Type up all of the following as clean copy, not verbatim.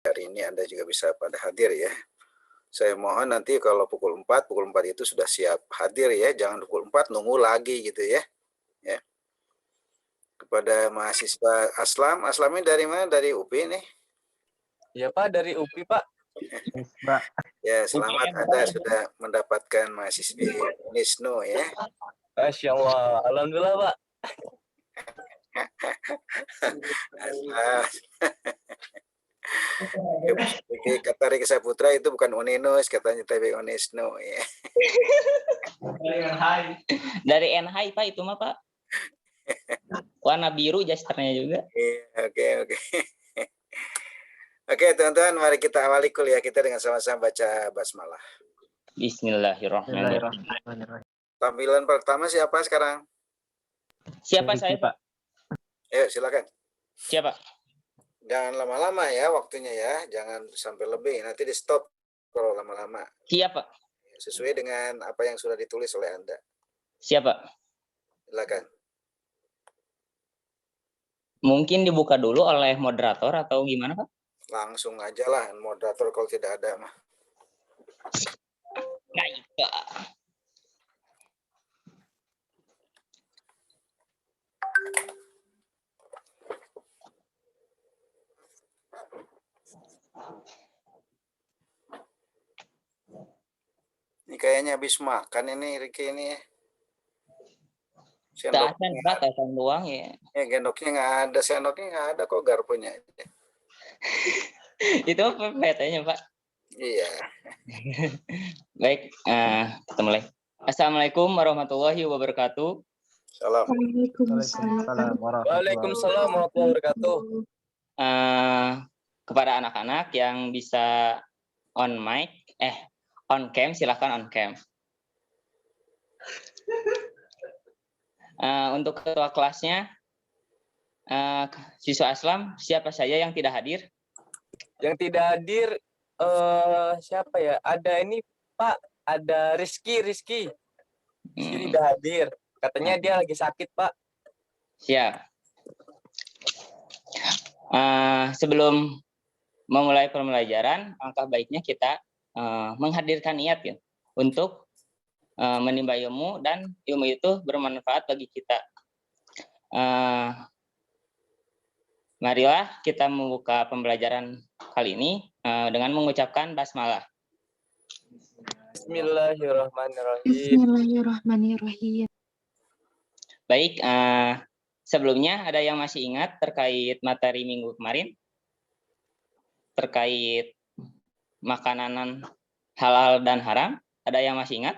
hari ini Anda juga bisa pada hadir ya. Saya mohon nanti kalau pukul 4 itu sudah siap hadir ya, jangan pukul 4 nunggu lagi gitu ya. Ya. Kepada mahasiswa Aslam ini dari mana? Dari UPI nih? Iya Pak, dari UPI Pak. Ya, selamat Anda sudah mendapatkan mahasiswi Unisnu ya. Masya Allah, alhamdulillah Pak. Kata Riki Saputra itu bukan Uninus, katanya tapi Unisnu ya. Dari NHI Pak itu mah Pak. Warna biru jasternya juga. Oke. Oke teman-teman, mari kita awali kuliah kita dengan sama-sama baca basmalah. Bismillahirrahmanirrahim. Tampilan pertama siapa sekarang? Siapa saya Pak? Ayo silakan. Siapa? Jangan lama-lama ya waktunya ya, jangan sampai lebih, nanti di stop kalau lama-lama. Siapa? Sesuai dengan apa yang sudah ditulis oleh Anda. Siapa? Silakan. Mungkin dibuka dulu oleh moderator atau gimana Pak? Langsung aja lah moderator kalau tidak ada mah. Baik. Ini kayaknya habis makan ini Riki ini ya. Sendoknya doang ya. Ya gendoknya nggak ada, sendoknya nggak ada kok, garpunya. Itu PPT-nya Pak. Iya. Baik, kita mulai. Assalamualaikum warahmatullahi wabarakatuh. Waalaikumsalam warahmatullahi wabarakatuh. Kepada anak-anak yang bisa on mic, on cam, silahkan on cam. Untuk ketua kelasnya, siswa Aslam, siapa saja yang tidak hadir? Yang tidak hadir, siapa ya? Ada ini Pak, ada Rizky tidak hadir. Katanya dia lagi sakit Pak. Siap. Sebelum memulai pembelajaran, alangkah baiknya kita menghadirkan niat ya, untuk menimba ilmu dan ilmu itu bermanfaat bagi kita. Marilah kita membuka pembelajaran kali ini dengan mengucapkan basmalah. Bismillahirrahmanirrahim. Baik, sebelumnya ada yang masih ingat terkait materi minggu kemarin? Terkait makanan halal dan haram? Ada yang masih ingat?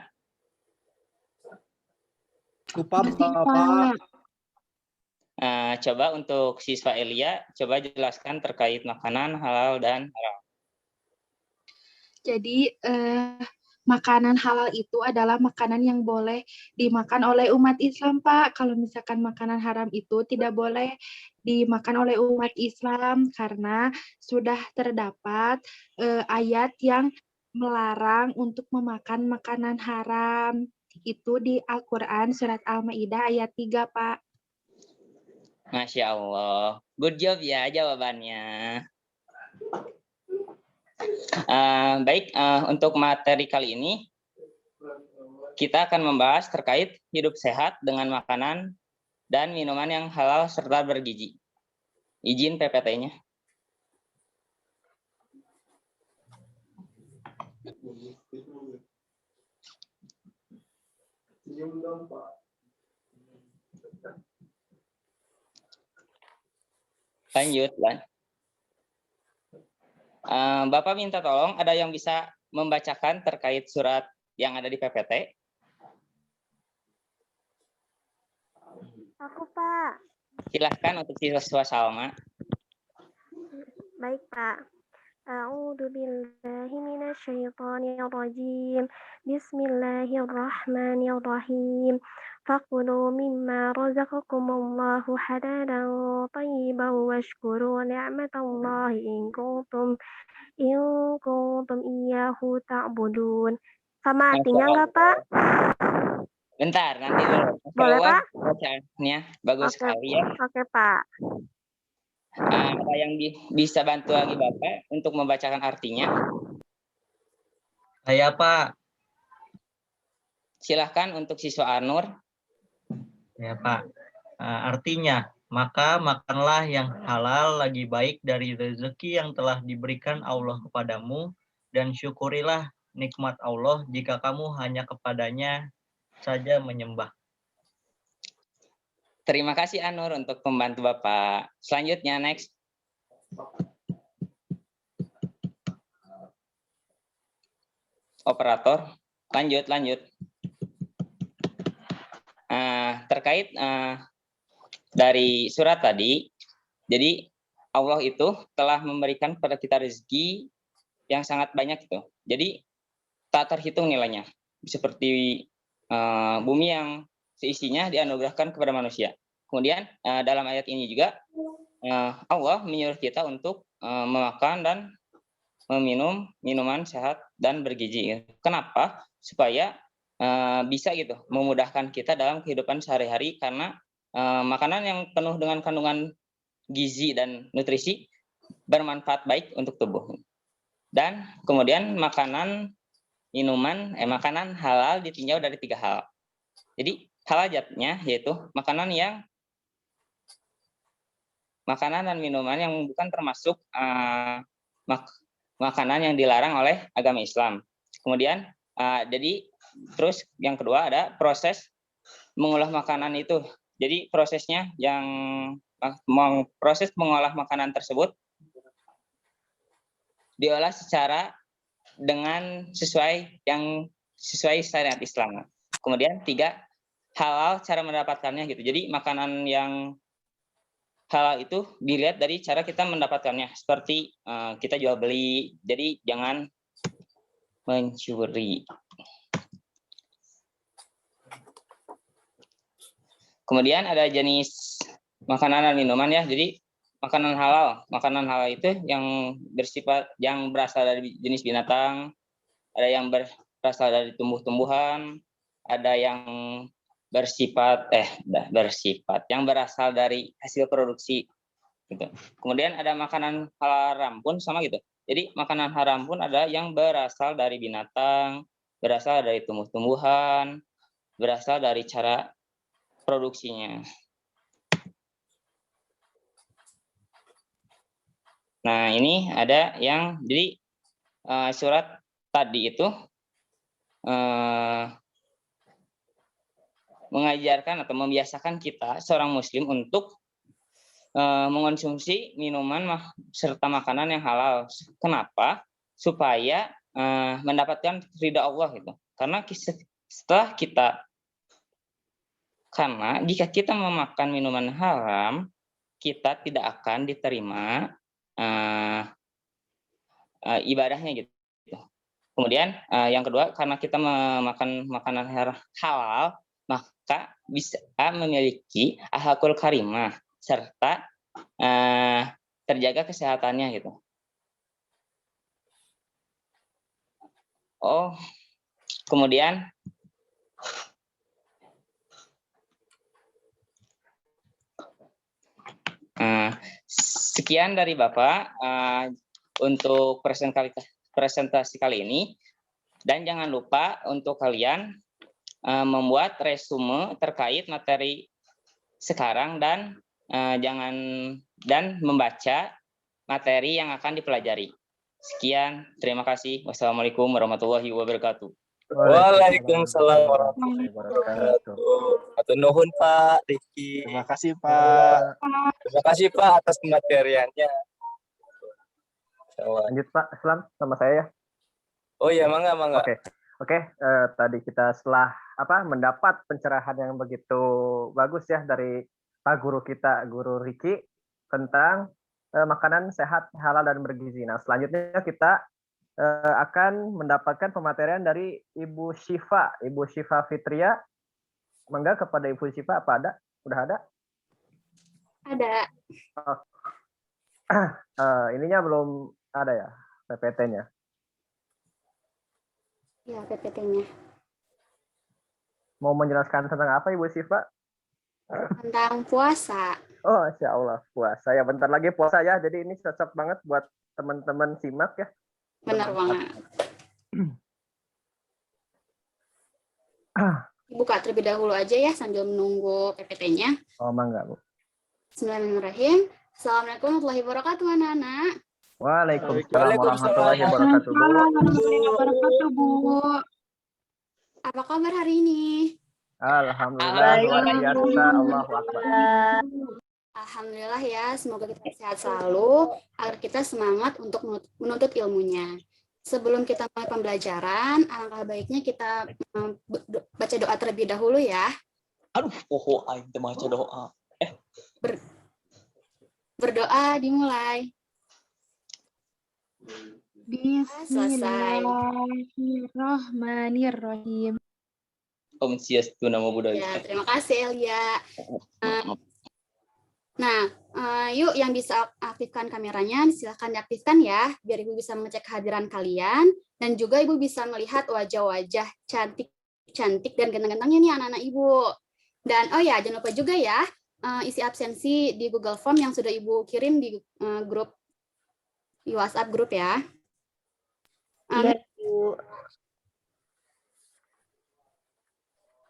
Bapak. Coba untuk siswa Elia, coba jelaskan terkait makanan halal dan haram. Jadi makanan halal itu adalah makanan yang boleh dimakan oleh umat Islam, Pak. Kalau misalkan makanan haram itu tidak boleh dimakan oleh umat Islam karena sudah terdapat ayat yang melarang untuk memakan makanan haram. Itu di Al-Quran surat Al-Maidah ayat 3, Pak. Masya Allah. Good job ya jawabannya. Baik, untuk materi kali ini kita akan membahas terkait hidup sehat dengan makanan dan minuman yang halal serta bergizi. Izin PPT-nya. Lanjut. Bapak minta tolong, ada yang bisa membacakan terkait surat yang ada di PPT? Aku, Pak. Silahkan untuk siswa Salma. Baik, Pak. A'udzu billahi minasyaitonir rajim. Bismillahirrahmanirrahim. Fakulu mimma razaqakumullahu halalan thayyiban washkuru ni'matallahi in kuntum iyyahu ta'budun. Sama artinya enggak, Pak? Bentar, nanti dulu. Boleh, Pak? Bacaannya bagus sekali ya. Oke, Pak. Ada yang bisa bantu lagi Bapak untuk membacakan artinya? Saya Pak. Silahkan untuk siswa Anur. Ya Pak. Artinya, maka makanlah yang halal lagi baik dari rezeki yang telah diberikan Allah kepadamu, dan syukurilah nikmat Allah jika kamu hanya kepadanya saja menyembah. Terima kasih Anur untuk membantu Bapak. Selanjutnya next. Operator, lanjut. Terkait dari surat tadi, jadi Allah itu telah memberikan kepada kita rezeki yang sangat banyak itu. Jadi tak terhitung nilainya. Seperti bumi yang seisinya dianugerahkan kepada manusia. Kemudian dalam ayat ini juga Allah menyuruh kita untuk memakan dan meminum minuman sehat dan bergizi. Kenapa? Supaya bisa gitu memudahkan kita dalam kehidupan sehari-hari, karena makanan yang penuh dengan kandungan gizi dan nutrisi bermanfaat baik untuk tubuh. Dan kemudian makanan halal ditinjau dari 3 hal. Jadi halajatnya yaitu makanan dan minuman yang bukan termasuk makanan yang dilarang oleh agama Islam. Kemudian jadi terus yang kedua ada proses mengolah makanan itu. Jadi prosesnya proses mengolah makanan tersebut diolah secara dengan sesuai syariat Islam. Kemudian 3, halal cara mendapatkannya gitu. Jadi makanan yang halal itu dilihat dari cara kita mendapatkannya, seperti kita jual beli. Jadi jangan mencuri. Kemudian ada jenis makanan dan minuman ya. Jadi makanan halal itu yang berasal dari jenis binatang, ada yang berasal dari tumbuh-tumbuhan, ada yang yang berasal dari hasil produksi gitu. Kemudian ada makanan haram pun sama gitu. Jadi makanan haram pun ada yang berasal dari binatang, berasal dari tumbuh-tumbuhan, berasal dari cara produksinya. Nah, ini ada yang jadi surat tadi itu mengajarkan atau membiasakan kita seorang muslim untuk mengonsumsi minuman serta makanan yang halal. Kenapa? Supaya mendapatkan ridha Allah gitu. Karena jika kita memakan minuman haram, kita tidak akan diterima ibadahnya gitu. Kemudian yang kedua, karena kita memakan makanan halal, maka bisa memiliki akhlakul karimah serta terjaga kesehatannya gitu. Kemudian sekian dari Bapak untuk presentasi kali ini, dan jangan lupa untuk kalian membuat resume terkait materi sekarang dan membaca materi yang akan dipelajari. Sekian, terima kasih. Wassalamualaikum warahmatullahi wabarakatuh. Waalaikumsalam warahmatullahi wabarakatuh. Atur nuhun Pak Rifki. Terima kasih Pak. Terima kasih Pak atas pemateriannya. Lanjut Pak, Islam sama saya ya. Oh iya, mangga. Oke. Tadi kita setelah mendapat pencerahan yang begitu bagus ya dari Pak Guru kita, Guru Riki, tentang makanan sehat, halal dan bergizi. Nah, selanjutnya kita akan mendapatkan pematerian dari Ibu Syifa Fitria. Mangga kepada Ibu Syifa, apa ada? Udah ada? Ada. Ininya belum ada ya, PPT-nya. Ya, PPT-nya. Mau menjelaskan tentang apa Ibu Syifa? Tentang puasa. Oh, Insya Allah puasa ya. Bentar lagi puasa ya. Jadi ini cocok banget buat teman-teman simak ya. Benar banget. Buka terlebih dahulu aja ya sambil menunggu PPT-nya. Oh, mangga, Bu. Bismillahirrahmanirrahim. Assalamualaikum warahmatullahi wabarakatuh, anak-anak. Waalaikumsalam warahmatullahi wabarakatuh, Bu. Warahmatullahi wabarakatuh, Bu. Apa kabar hari ini? Alhamdulillah luar biasa. Allahu Akbar. Alhamdulillah ya, semoga kita sehat selalu, agar kita semangat untuk menuntut ilmunya. Sebelum kita mulai pembelajaran, alangkah baiknya kita baca doa terlebih dahulu ya. Aduh, aing teh baca doa. Berdoa dimulai. Bismillahirrahmanirrahim. Om Swastiastu, Namo Buddhaya. Ya, terima kasih Elia. Nah, yuk yang bisa aktifkan kameranya, silahkan diaktifkan ya, biar Ibu bisa mengecek kehadiran kalian, dan juga Ibu bisa melihat wajah-wajah cantik dan ganteng-gantengnya nih anak-anak Ibu. Dan oh ya, jangan lupa juga ya, isi absensi di Google Form yang sudah Ibu kirim di grup, di WhatsApp grup ya. Iya, Bu.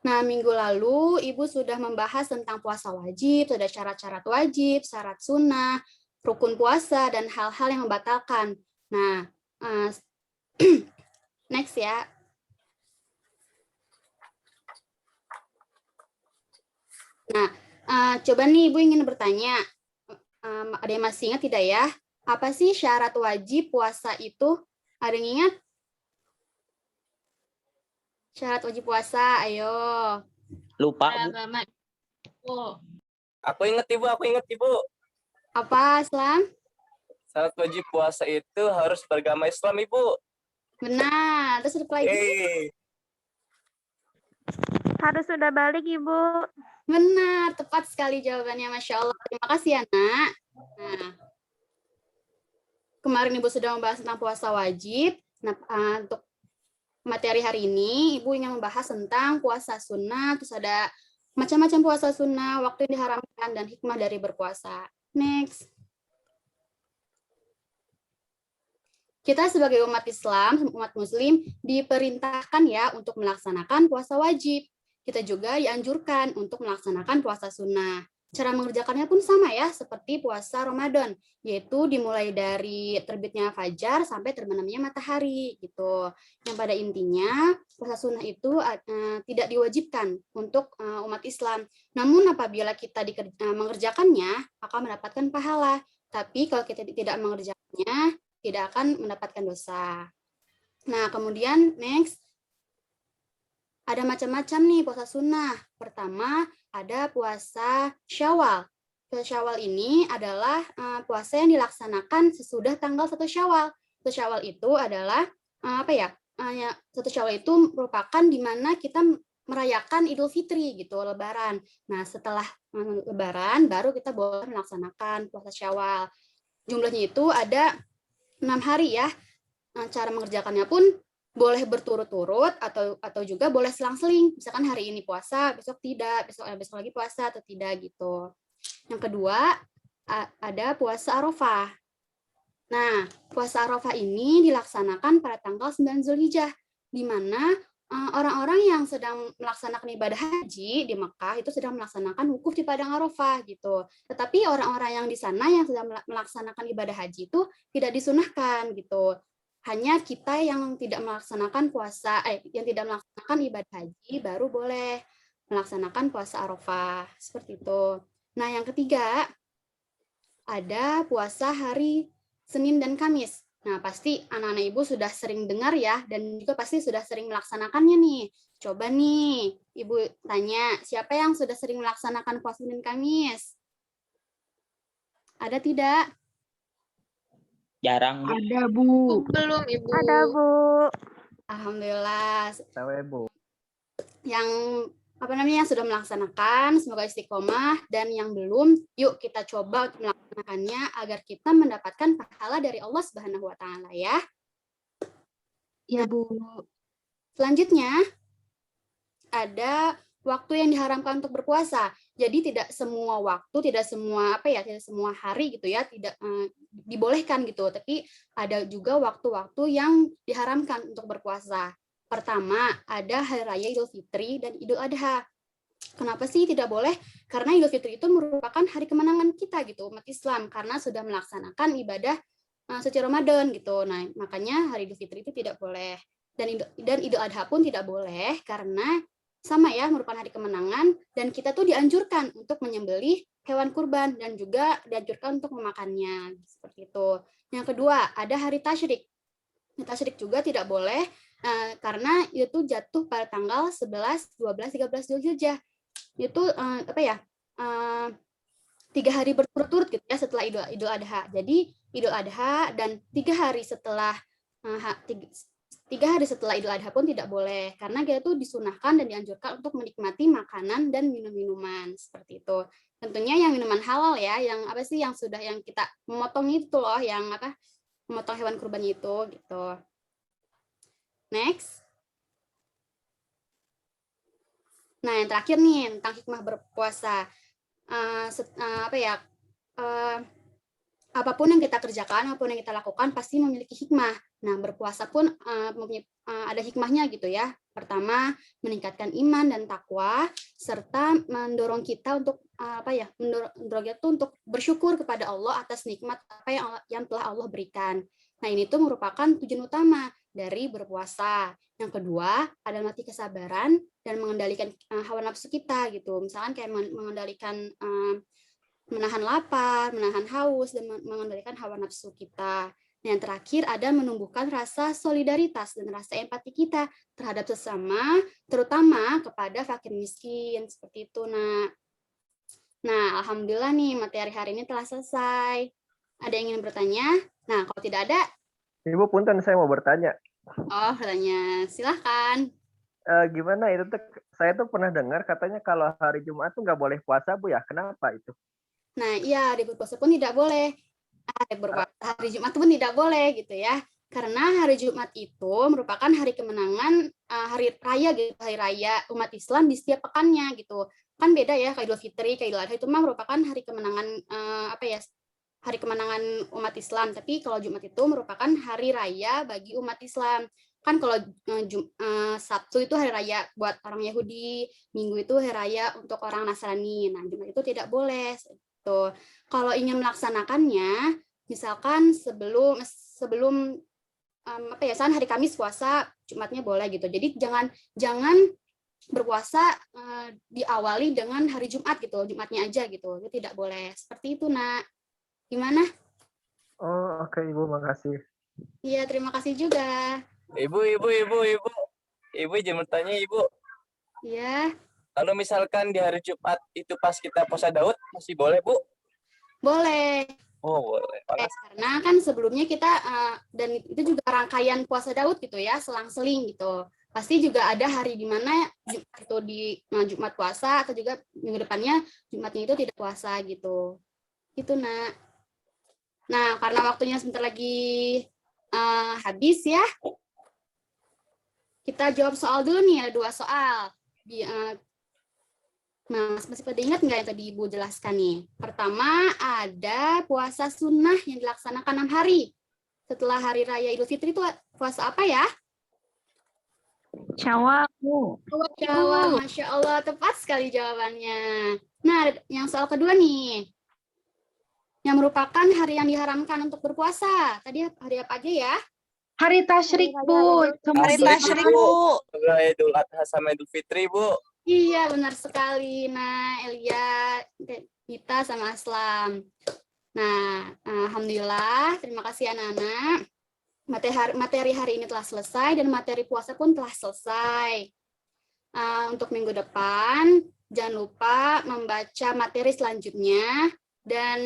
Nah, minggu lalu Ibu sudah membahas tentang puasa wajib, sudah syarat-syarat wajib, syarat sunnah, rukun puasa, dan hal-hal yang membatalkan. Nah, next ya. Nah, coba nih Ibu ingin bertanya, ada yang masih ingat tidak ya? Apa sih syarat wajib puasa itu? Ada yang ingat? Syarat wajib puasa, ayo. Lupa, Bu. Aku inget Ibu. Apa, Islam? Syarat wajib puasa itu harus beragama Islam, Ibu. Benar. Terus reply Harus sudah balik, Ibu. Benar, tepat sekali jawabannya, Masya Allah. Terima kasih ya, Nak. Nah, kemarin Ibu sudah membahas tentang puasa wajib. Nah, untuk materi hari ini, Ibu ingin membahas tentang puasa sunnah, terus ada macam-macam puasa sunnah, waktu yang diharamkan, dan hikmah dari berpuasa. Next. Kita sebagai umat Islam, umat Muslim, diperintahkan ya untuk melaksanakan puasa wajib. Kita juga dianjurkan untuk melaksanakan puasa sunnah. Cara mengerjakannya pun sama ya, seperti puasa Ramadan, yaitu dimulai dari terbitnya fajar sampai terbenamnya matahari gitu. Yang pada intinya puasa sunnah itu tidak diwajibkan untuk umat Islam. Namun apabila kita mengerjakannya, akan mendapatkan pahala. Tapi kalau kita tidak mengerjakannya, tidak akan mendapatkan dosa. Nah, kemudian next, ada macam-macam nih puasa sunnah. Pertama, ada puasa Syawal. Puasa Syawal ini adalah puasa yang dilaksanakan sesudah tanggal 1 Syawal. 1 Syawal itu adalah apa ya? 1 Syawal itu merupakan di mana kita merayakan Idul Fitri gitu, Lebaran. Nah, setelah Lebaran baru kita boleh melaksanakan puasa Syawal. Jumlahnya itu ada 6 hari ya. Cara mengerjakannya pun boleh berturut-turut atau juga boleh selang-seling. Misalkan hari ini puasa, besok tidak, besok lagi puasa atau tidak gitu. Yang kedua, ada puasa Arafah. Nah, puasa Arafah ini dilaksanakan pada tanggal 9 Zulhijjah, di mana orang-orang yang sedang melaksanakan ibadah haji di Mekah itu sedang melaksanakan wukuf di padang Arafah gitu. Tetapi orang-orang yang di sana yang sedang melaksanakan ibadah haji itu tidak disunahkan gitu. Hanya kita yang tidak melaksanakan yang tidak melaksanakan ibadah haji baru boleh melaksanakan puasa Arafah seperti itu. Nah, yang ketiga ada puasa hari Senin dan Kamis. Nah, pasti anak-anak Ibu sudah sering dengar ya, dan juga pasti sudah sering melaksanakannya nih. Coba nih, Ibu tanya, siapa yang sudah sering melaksanakan puasa Senin Kamis? Ada tidak? Jarang, Bu. Ada, Bu. Belum, Ibu. Ada, Bu. Alhamdulillah. Tahu, Bu. Yang yang sudah melaksanakan, semoga istiqomah, dan yang belum, yuk kita coba untuk melaksanakannya agar kita mendapatkan pahala dari Allah Subhanahu wa Ta'ala ya. Ya, Bu. Selanjutnya ada waktu yang diharamkan untuk berpuasa. Jadi tidak semua waktu, tidak semua tidak semua hari gitu ya, tidak dibolehkan gitu. Tapi ada juga waktu-waktu yang diharamkan untuk berpuasa. Pertama, ada hari raya Idul Fitri dan Idul Adha. Kenapa sih tidak boleh? Karena Idul Fitri itu merupakan hari kemenangan kita gitu, umat Islam, karena sudah melaksanakan ibadah suci Ramadan gitu. Nah, makanya hari Idul Fitri itu tidak boleh. Dan Idul Adha pun tidak boleh karena sama ya, merupakan hari kemenangan, dan kita tuh dianjurkan untuk menyembelih hewan kurban dan juga dianjurkan untuk memakannya, seperti itu. Yang kedua, ada hari tasyrik. Tasyrik juga tidak boleh karena itu jatuh pada tanggal 11, 12, 13 Zulhijjah. Itu 3 hari berturut-turut gitu ya setelah Idul Adha. Jadi Idul Adha dan 3 hari setelah 3 hari setelah Idul Adha pun tidak boleh, karena kita tuh disunahkan dan dianjurkan untuk menikmati makanan dan minum-minuman seperti itu. Tentunya yang minuman halal ya, yang yang sudah yang kita memotong itu loh, yang memotong hewan kurban itu gitu. Next. Nah, yang terakhir nih tentang hikmah berpuasa. Apapun yang kita kerjakan, apapun yang kita lakukan pasti memiliki hikmah. Nah, berpuasa pun ada hikmahnya gitu ya. Pertama, meningkatkan iman dan takwa, serta mendorong kita untuk mendorong kita untuk bersyukur kepada Allah atas nikmat apa yang telah Allah berikan. Nah, ini tuh merupakan tujuan utama dari berpuasa. Yang kedua, ada melatih kesabaran dan mengendalikan hawa nafsu kita gitu. Misalkan kayak mengendalikan menahan lapar, menahan haus, dan mengendalikan hawa nafsu kita. Yang terakhir ada menumbuhkan rasa solidaritas dan rasa empati kita terhadap sesama, terutama kepada fakir miskin, seperti itu, Nak. Nah, alhamdulillah nih materi hari ini telah selesai. Ada yang ingin bertanya? Nah, kalau tidak ada, Ibu punten, saya mau bertanya. oh, bertanya, silahkan. Gimana itu tuh? Saya tuh pernah dengar katanya kalau hari Jumat tuh nggak boleh puasa, Bu ya. Kenapa itu? Nah, iya, hari berpuasa pun tidak boleh. Hari Jumat pun tidak boleh gitu ya. Karena hari Jumat itu merupakan hari kemenangan, hari raya gitu, hari raya umat Islam di setiap pekannya gitu. Kan beda ya, kayak Idul Fitri, kayak Idul Adha itu mah merupakan hari kemenangan hari kemenangan umat Islam. Tapi kalau Jumat itu merupakan hari raya bagi umat Islam. Kan kalau Sabtu itu hari raya buat orang Yahudi, Minggu itu hari raya untuk orang Nasrani. Nah, Jumat itu tidak boleh. Tuh. Kalau ingin melaksanakannya, misalkan sebelum hari Kamis puasa, Jumatnya boleh gitu. Jadi jangan berpuasa diawali dengan hari Jumat gitu, Jumatnya aja gitu. Itu tidak boleh. Seperti itu, Nak. Gimana? Oh, oke, Ibu, makasih. Iya, terima kasih juga. Ibu izin bertanya, Ibu. Iya. Kalau misalkan di hari Jumat itu pas kita puasa Daud, masih boleh, Bu? Boleh. Oh, boleh. Karena kan sebelumnya kita, dan itu juga rangkaian puasa Daud gitu ya, selang-seling gitu. Pasti juga ada hari di mana itu di Jumat puasa, atau juga minggu depannya Jumatnya itu tidak puasa gitu. Itu, Nak. Nah, karena waktunya sebentar lagi habis ya, kita jawab soal dulu nih, ada 2 soal. Mas, masih pada ingat nggak yang tadi Ibu jelaskan nih? Pertama, ada puasa sunnah yang dilaksanakan 6 hari. Setelah hari raya Idul Fitri itu puasa apa ya? Syawal, Bu. Syawal, Masya Allah, tepat sekali jawabannya. Nah, yang soal kedua nih, yang merupakan hari yang diharamkan untuk berpuasa. Tadi hari apa aja ya? Hari tasyrik, Bu. Hari tasyrik, Bu. Idul Adha sama Idul Fitri, Bu. Iya, benar sekali. Nah, Elia, Dita, sama Aslam. Nah, alhamdulillah, terima kasih anak-anak. Materi hari ini telah selesai dan materi puasa pun telah selesai. Untuk minggu depan, jangan lupa membaca materi selanjutnya dan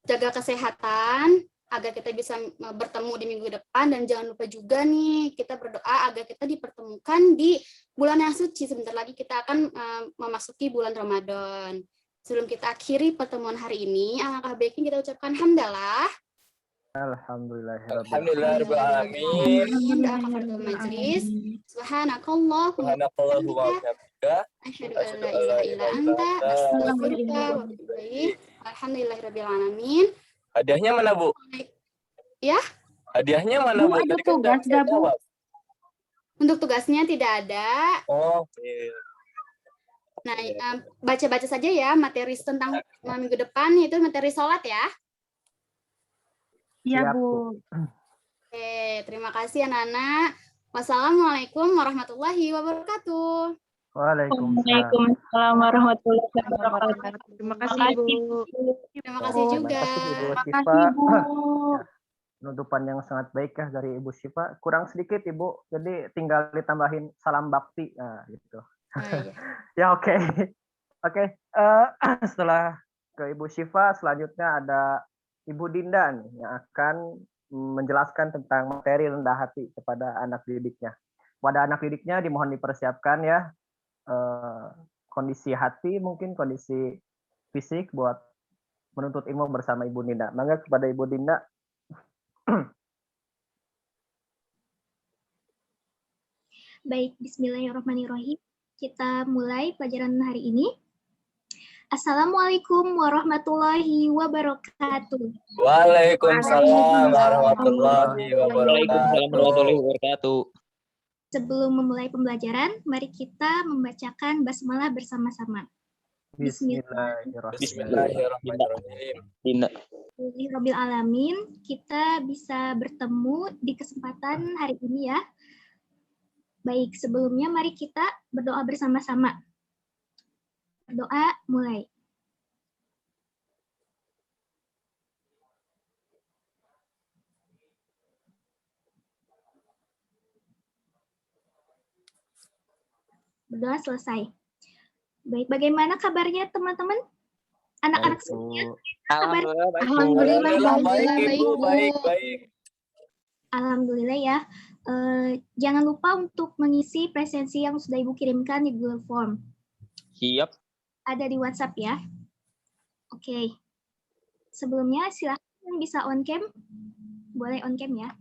jaga kesehatan agar kita bisa bertemu di minggu depan, dan jangan lupa juga nih kita berdoa agar kita dipertemukan di bulan yang suci. Sebentar lagi kita akan memasuki bulan Ramadan. Sebelum kita akhiri pertemuan hari ini, alangkah baiknya kita ucapkan hamdalah. Alhamdulillahirabbil Alhamdulillahirabbil alamin. Amin. Doa kafaratul majlis. Subhanakallahumma Subhanakallahumma wa bihamdika asyhadu an asyhadu la an la ilaha illa ilaha illa anta anta astaghfiruka wa atubu ilaik. Alhamdulillahirabbil alamin. Hadiahnya mana, Bu? Ya, Hadiahnya mana, Bu, Bu? ada Tadi kan udah tugas saya nggak, Bu? jawab. untuk tugasnya tidak ada. Oh, iya. Nah, baca-baca saja ya materi tentang minggu depan, itu materi sholat ya. Iya, Siap, Bu. Oke, terima kasih anak-anak. Wassalamualaikum warahmatullahi wabarakatuh. Waalaikumsalam. Waalaikumsalam warahmatullahi wabarakatuh. Terima kasih, Bu. Terima kasih Terima juga. kasih Ibu Terima Syifa. kasih, Bu. Ya, penutupan yang sangat baik ya dari Ibu Syifa. Kurang sedikit Ibu, jadi tinggal ditambahin salam bakti. Nah, gitu. Oh, iya. Ya oke. Oke, setelah ke Ibu Syifa, selanjutnya ada Ibu Dinda nih, yang akan menjelaskan tentang materi rendah hati kepada anak didiknya. Pada anak didiknya dimohon dipersiapkan ya, kondisi hati, mungkin kondisi fisik buat menuntut ilmu bersama Ibu Dinda. Mangga kepada Ibu Dinda. Baik, bismillahirrahmanirrahim. Kita mulai pelajaran hari ini. Assalamualaikum warahmatullahi wabarakatuh. Waalaikumsalam warahmatullahi Waalaikumsalam wabarakatuh. warahmatullahi wabarakatuh. Sebelum memulai pembelajaran, mari kita membacakan basmalah bersama-sama. Bismillahirrahmanirrahim. Bismillahirrahmanirrahim. Dinda. Rabbil alamin, kita bisa bertemu di kesempatan hari ini ya. Baik, sebelumnya mari kita berdoa bersama-sama. Berdoa mulai. Berdoa selesai. Baik, bagaimana kabarnya teman-teman? Anak-anak semuanya? Alhamdulillah baik, Bu. Alhamdulillah, Alhamdulillah, baik, Ibu. Bu. Baik. Alhamdulillah ya. Jangan lupa untuk mengisi presensi yang sudah Ibu kirimkan di Google Form. Siap. Ada di WhatsApp ya. Oke. Sebelumnya silahkan bisa on cam. Boleh on cam ya.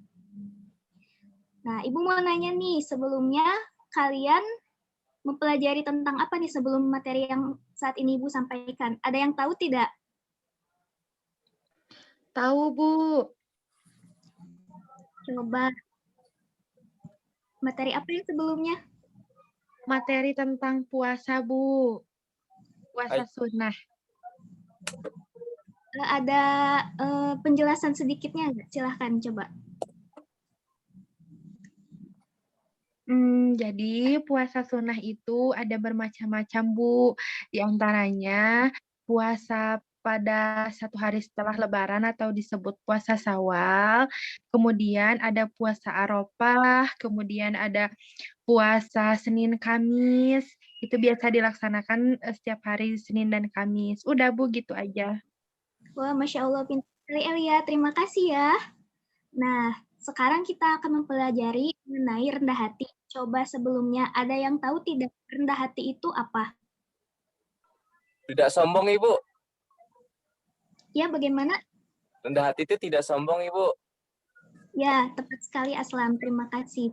Nah, Ibu mau nanya nih, sebelumnya kalian mempelajari tentang apa nih sebelum materi yang saat ini Ibu sampaikan? Ada yang tahu tidak? Tahu, Bu. Coba. Materi apa yang sebelumnya? Materi tentang puasa, Bu. Puasa Baik. sunnah. Ada penjelasan sedikitnya nggak? Silahkan coba. Jadi puasa sunnah itu ada bermacam-macam, Bu. Di antaranya puasa pada satu hari setelah Lebaran atau disebut puasa Syawal. Kemudian ada puasa Arafah, kemudian ada puasa Senin Kamis. Itu biasa dilaksanakan setiap hari Senin dan Kamis. Udah, Bu, gitu aja. Wah, Masya Allah, pintar sekali Elia. Terima kasih ya. Nah, sekarang kita akan mempelajari mengenai rendah hati. Coba sebelumnya, ada yang tahu tidak rendah hati itu apa? Tidak sombong, Ibu. Ya, bagaimana? Rendah hati itu tidak sombong, Ibu. Ya, tepat sekali Aslam. Terima kasih.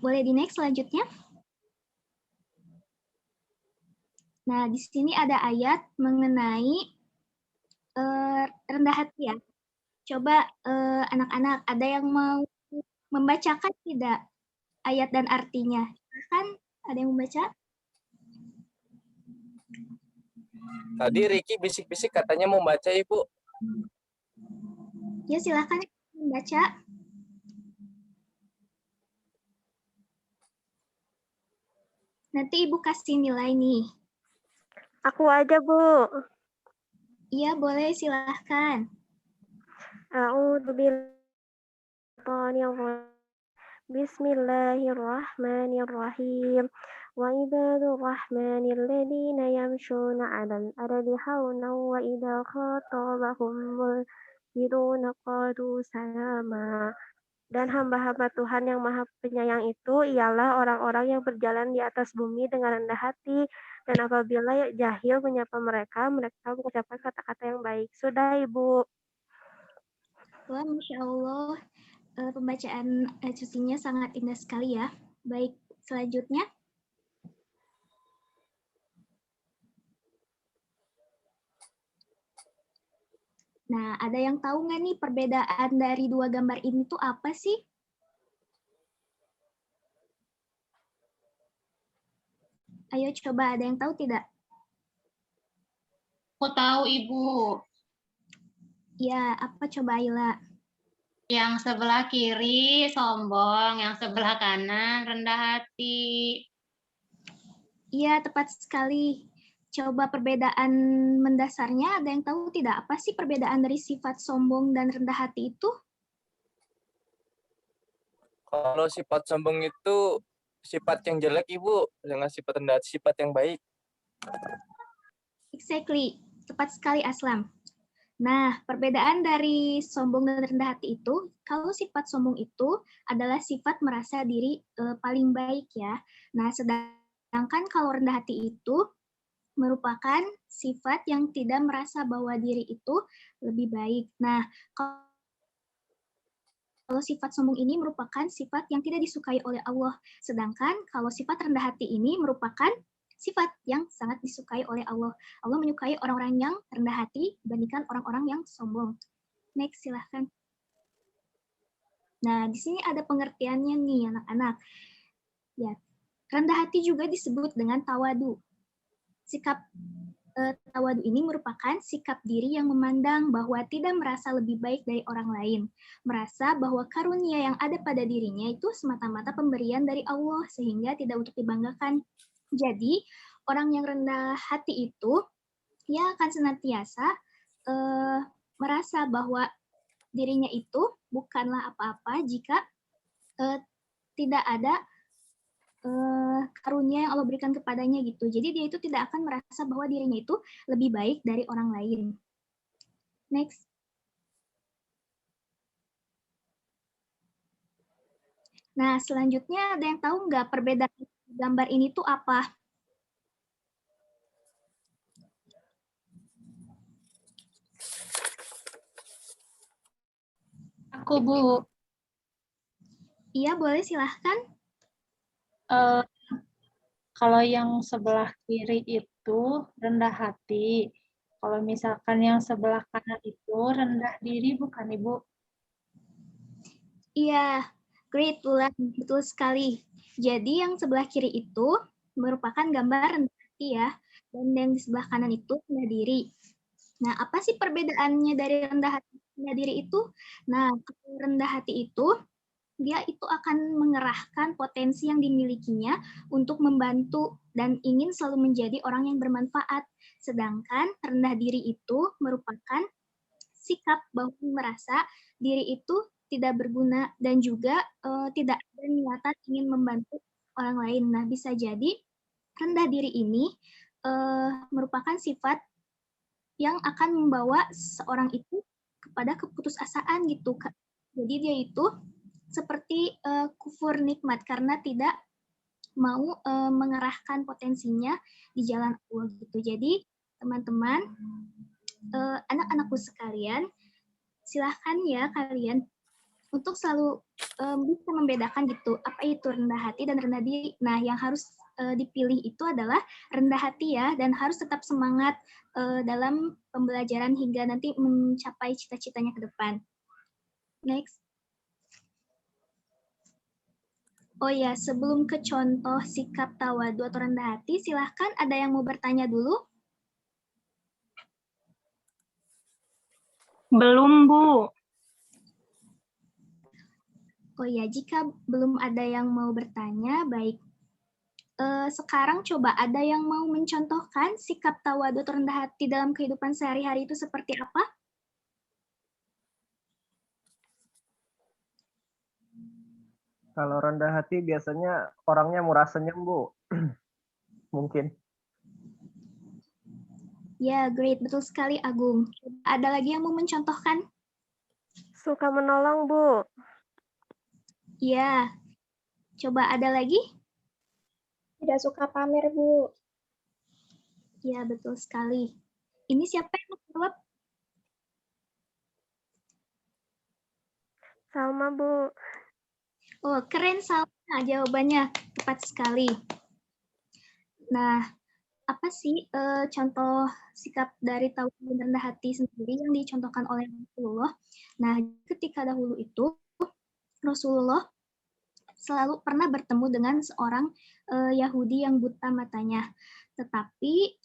Boleh di next selanjutnya? Nah, di sini ada ayat mengenai rendah hati ya. Coba anak-anak, ada yang mau membacakan tidak ayat dan artinya? Silahkan, ada yang membaca? Tadi Ricky bisik-bisik katanya mau baca, Ibu. Ya, silahkan membaca. Nanti Ibu kasih nilai nih. Aku aja, Bu. Iya, boleh, silahkan. Bismillahirrahmanirrahim. Wa ibadur rahmanil ladzina yamshuna 'alal ardi hawnan wa idza khatabahum yiduna qalu salama. Dan hamba-hamba Tuhan yang Maha Penyayang itu ialah orang-orang yang berjalan di atas bumi dengan rendah hati, dan apabila jahil menyapa mereka, mereka mengucapkan kata-kata yang baik. Sudah, Ibu. Wah, Masya Allah, pembacaan cucinya sangat indah sekali ya. Baik, selanjutnya. Nah, ada yang tahu nggak nih perbedaan dari dua gambar ini tuh apa sih? Ayo coba, ada yang tahu tidak? Aku tahu, Ibu. Ya, apa coba Ayla? Yang sebelah kiri sombong, yang sebelah kanan rendah hati. Iya, tepat sekali. Coba perbedaan mendasarnya, ada yang tahu tidak? Apa sih perbedaan dari sifat sombong dan rendah hati itu? Kalau sifat sombong itu sifat yang jelek, Ibu, dengan sifat rendah hati sifat yang baik. Exactly, tepat sekali Aslam. Nah, perbedaan dari sombong dan rendah hati itu, kalau sifat sombong itu adalah sifat merasa diri paling baik ya. Nah, sedangkan kalau rendah hati itu merupakan sifat yang tidak merasa bahwa diri itu lebih baik. Nah, kalau sifat sombong ini merupakan sifat yang tidak disukai oleh Allah. Sedangkan kalau sifat rendah hati ini merupakan sifat yang sangat disukai oleh Allah. Allah menyukai orang-orang yang rendah hati dibandingkan orang-orang yang sombong. Next, silahkan. Nah, di sini ada pengertiannya nih, anak-anak. Ya, rendah hati juga disebut dengan tawadu. Sikap tawadu ini merupakan sikap diri yang memandang bahwa tidak merasa lebih baik dari orang lain. Merasa bahwa karunia yang ada pada dirinya itu semata-mata pemberian dari Allah, sehingga tidak untuk dibanggakan. Jadi, orang yang rendah hati itu, dia akan senantiasa merasa bahwa dirinya itu bukanlah apa-apa jika tidak ada karunia yang Allah berikan kepadanya gitu. Jadi dia itu tidak akan merasa bahwa dirinya itu lebih baik dari orang lain. Next. Nah, selanjutnya ada yang tahu nggak perbedaan gambar ini tuh apa? Aku, Bu. Iya, boleh silahkan. Kalau yang sebelah kiri itu rendah hati. Kalau misalkan yang sebelah kanan itu rendah diri, bukan Ibu? Iya, great, Bulan. Betul sekali. Jadi yang sebelah kiri itu merupakan gambar rendah hati ya. Dan yang di sebelah kanan itu rendah diri. Nah, apa sih perbedaannya dari rendah hati dan rendah diri itu? Nah, kalau rendah hati itu, dia itu akan mengerahkan potensi yang dimilikinya untuk membantu dan ingin selalu menjadi orang yang bermanfaat. Sedangkan rendah diri itu merupakan sikap bahwa merasa diri itu tidak berguna dan juga tidak ada niatan ingin membantu orang lain. Nah, bisa jadi rendah diri ini merupakan sifat yang akan membawa seorang itu kepada keputusasaan gitu. Jadi dia itu seperti kufur nikmat karena tidak mau mengerahkan potensinya di jalan Allah gitu. Jadi teman-teman, anak-anakku sekalian, silahkan ya kalian untuk selalu bisa membedakan gitu apa itu rendah hati dan rendah diri. Nah, yang harus dipilih itu adalah rendah hati ya, dan harus tetap semangat dalam pembelajaran hingga nanti mencapai cita-citanya ke depan. Next. Oh ya, sebelum ke contoh sikap tawadu atau rendah hati, silahkan ada yang mau bertanya dulu? Belum, Bu. Oh ya, jika belum ada yang mau bertanya, baik. Sekarang coba ada yang mau mencontohkan sikap tawadu atau rendah hati dalam kehidupan sehari-hari itu seperti apa? Kalau rendah hati biasanya orangnya murah senyum, Bu. Mungkin. Ya, great. Betul sekali, Agung. Ada lagi yang mau mencontohkan? Suka menolong, Bu. Ya. Coba ada lagi? Tidak suka pamer, Bu. Ya, betul sekali. Ini siapa yang mau jawab? Salma, Bu. Oh, keren Salma jawabannya. Tepat sekali. Nah, apa sih contoh sikap dari tauhid dan rendah hati sendiri yang dicontohkan oleh Rasulullah? Nah, ketika dahulu itu Rasulullah selalu pernah bertemu dengan seorang Yahudi yang buta matanya. Tetapi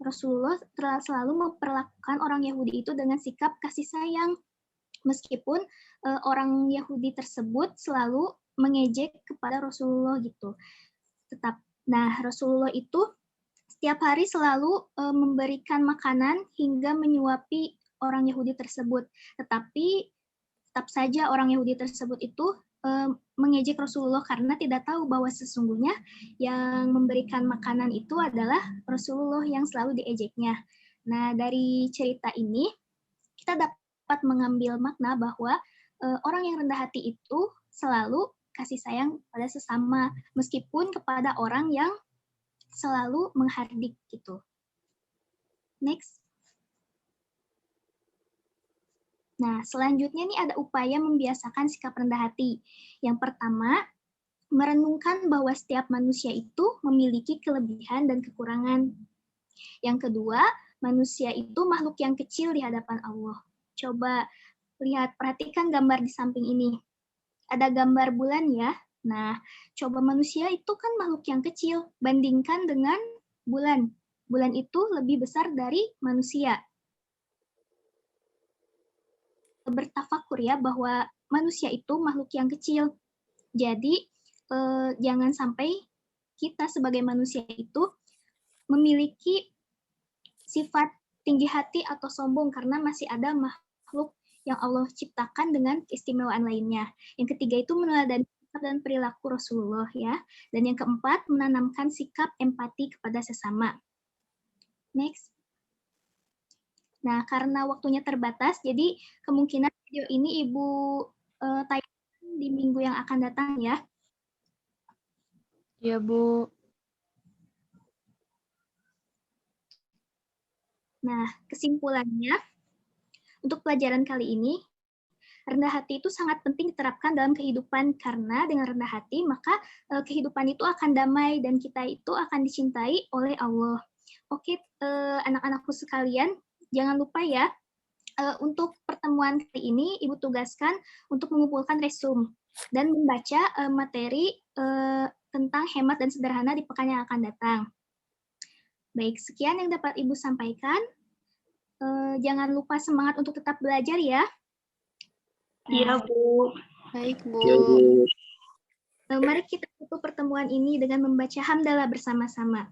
Rasulullah selalu memperlakukan orang Yahudi itu dengan sikap kasih sayang. Meskipun orang Yahudi tersebut selalu mengejek kepada Rasulullah gitu. Nah, Rasulullah itu setiap hari selalu memberikan makanan hingga menyuapi orang Yahudi tersebut. Tetapi tetap saja orang Yahudi tersebut itu mengejek Rasulullah karena tidak tahu bahwa sesungguhnya yang memberikan makanan itu adalah Rasulullah yang selalu diejeknya. Nah, dari cerita ini kita dapat mengambil makna bahwa orang yang rendah hati itu selalu kasih sayang pada sesama meskipun kepada orang yang selalu menghardik gitu. Next. Nah, selanjutnya nih ada upaya membiasakan sikap rendah hati. Yang pertama, merenungkan bahwa setiap manusia itu memiliki kelebihan dan kekurangan. Yang kedua, manusia itu makhluk yang kecil di hadapan Allah. Coba lihat, perhatikan gambar di samping ini. Ada gambar bulan ya. Nah, coba manusia itu kan makhluk yang kecil, bandingkan dengan bulan. Bulan itu lebih besar dari manusia. Bertafakur ya bahwa manusia itu makhluk yang kecil. Jadi jangan sampai kita sebagai manusia itu memiliki sifat tinggi hati atau sombong karena masih ada makhluk yang Allah ciptakan dengan keistimewaan lainnya. Yang ketiga itu meneladani sikap dan perilaku Rasulullah ya. Dan yang keempat menanamkan sikap empati kepada sesama. Next. Nah, karena waktunya terbatas, jadi kemungkinan video ini Ibu tayangkan di minggu yang akan datang ya. Ya, Bu. Nah, kesimpulannya, untuk pelajaran kali ini, rendah hati itu sangat penting diterapkan dalam kehidupan karena dengan rendah hati, maka kehidupan itu akan damai dan kita itu akan dicintai oleh Allah. Oke, anak-anakku sekalian, jangan lupa ya, untuk pertemuan kali ini Ibu tugaskan untuk mengumpulkan resume dan membaca materi tentang hemat dan sederhana di pekan yang akan datang. Baik, sekian yang dapat Ibu sampaikan. Jangan lupa semangat untuk tetap belajar ya. Iya, Bu. Baik, Bu. Iya, Bu. Mari kita tutup pertemuan ini dengan membaca hamdalah bersama-sama.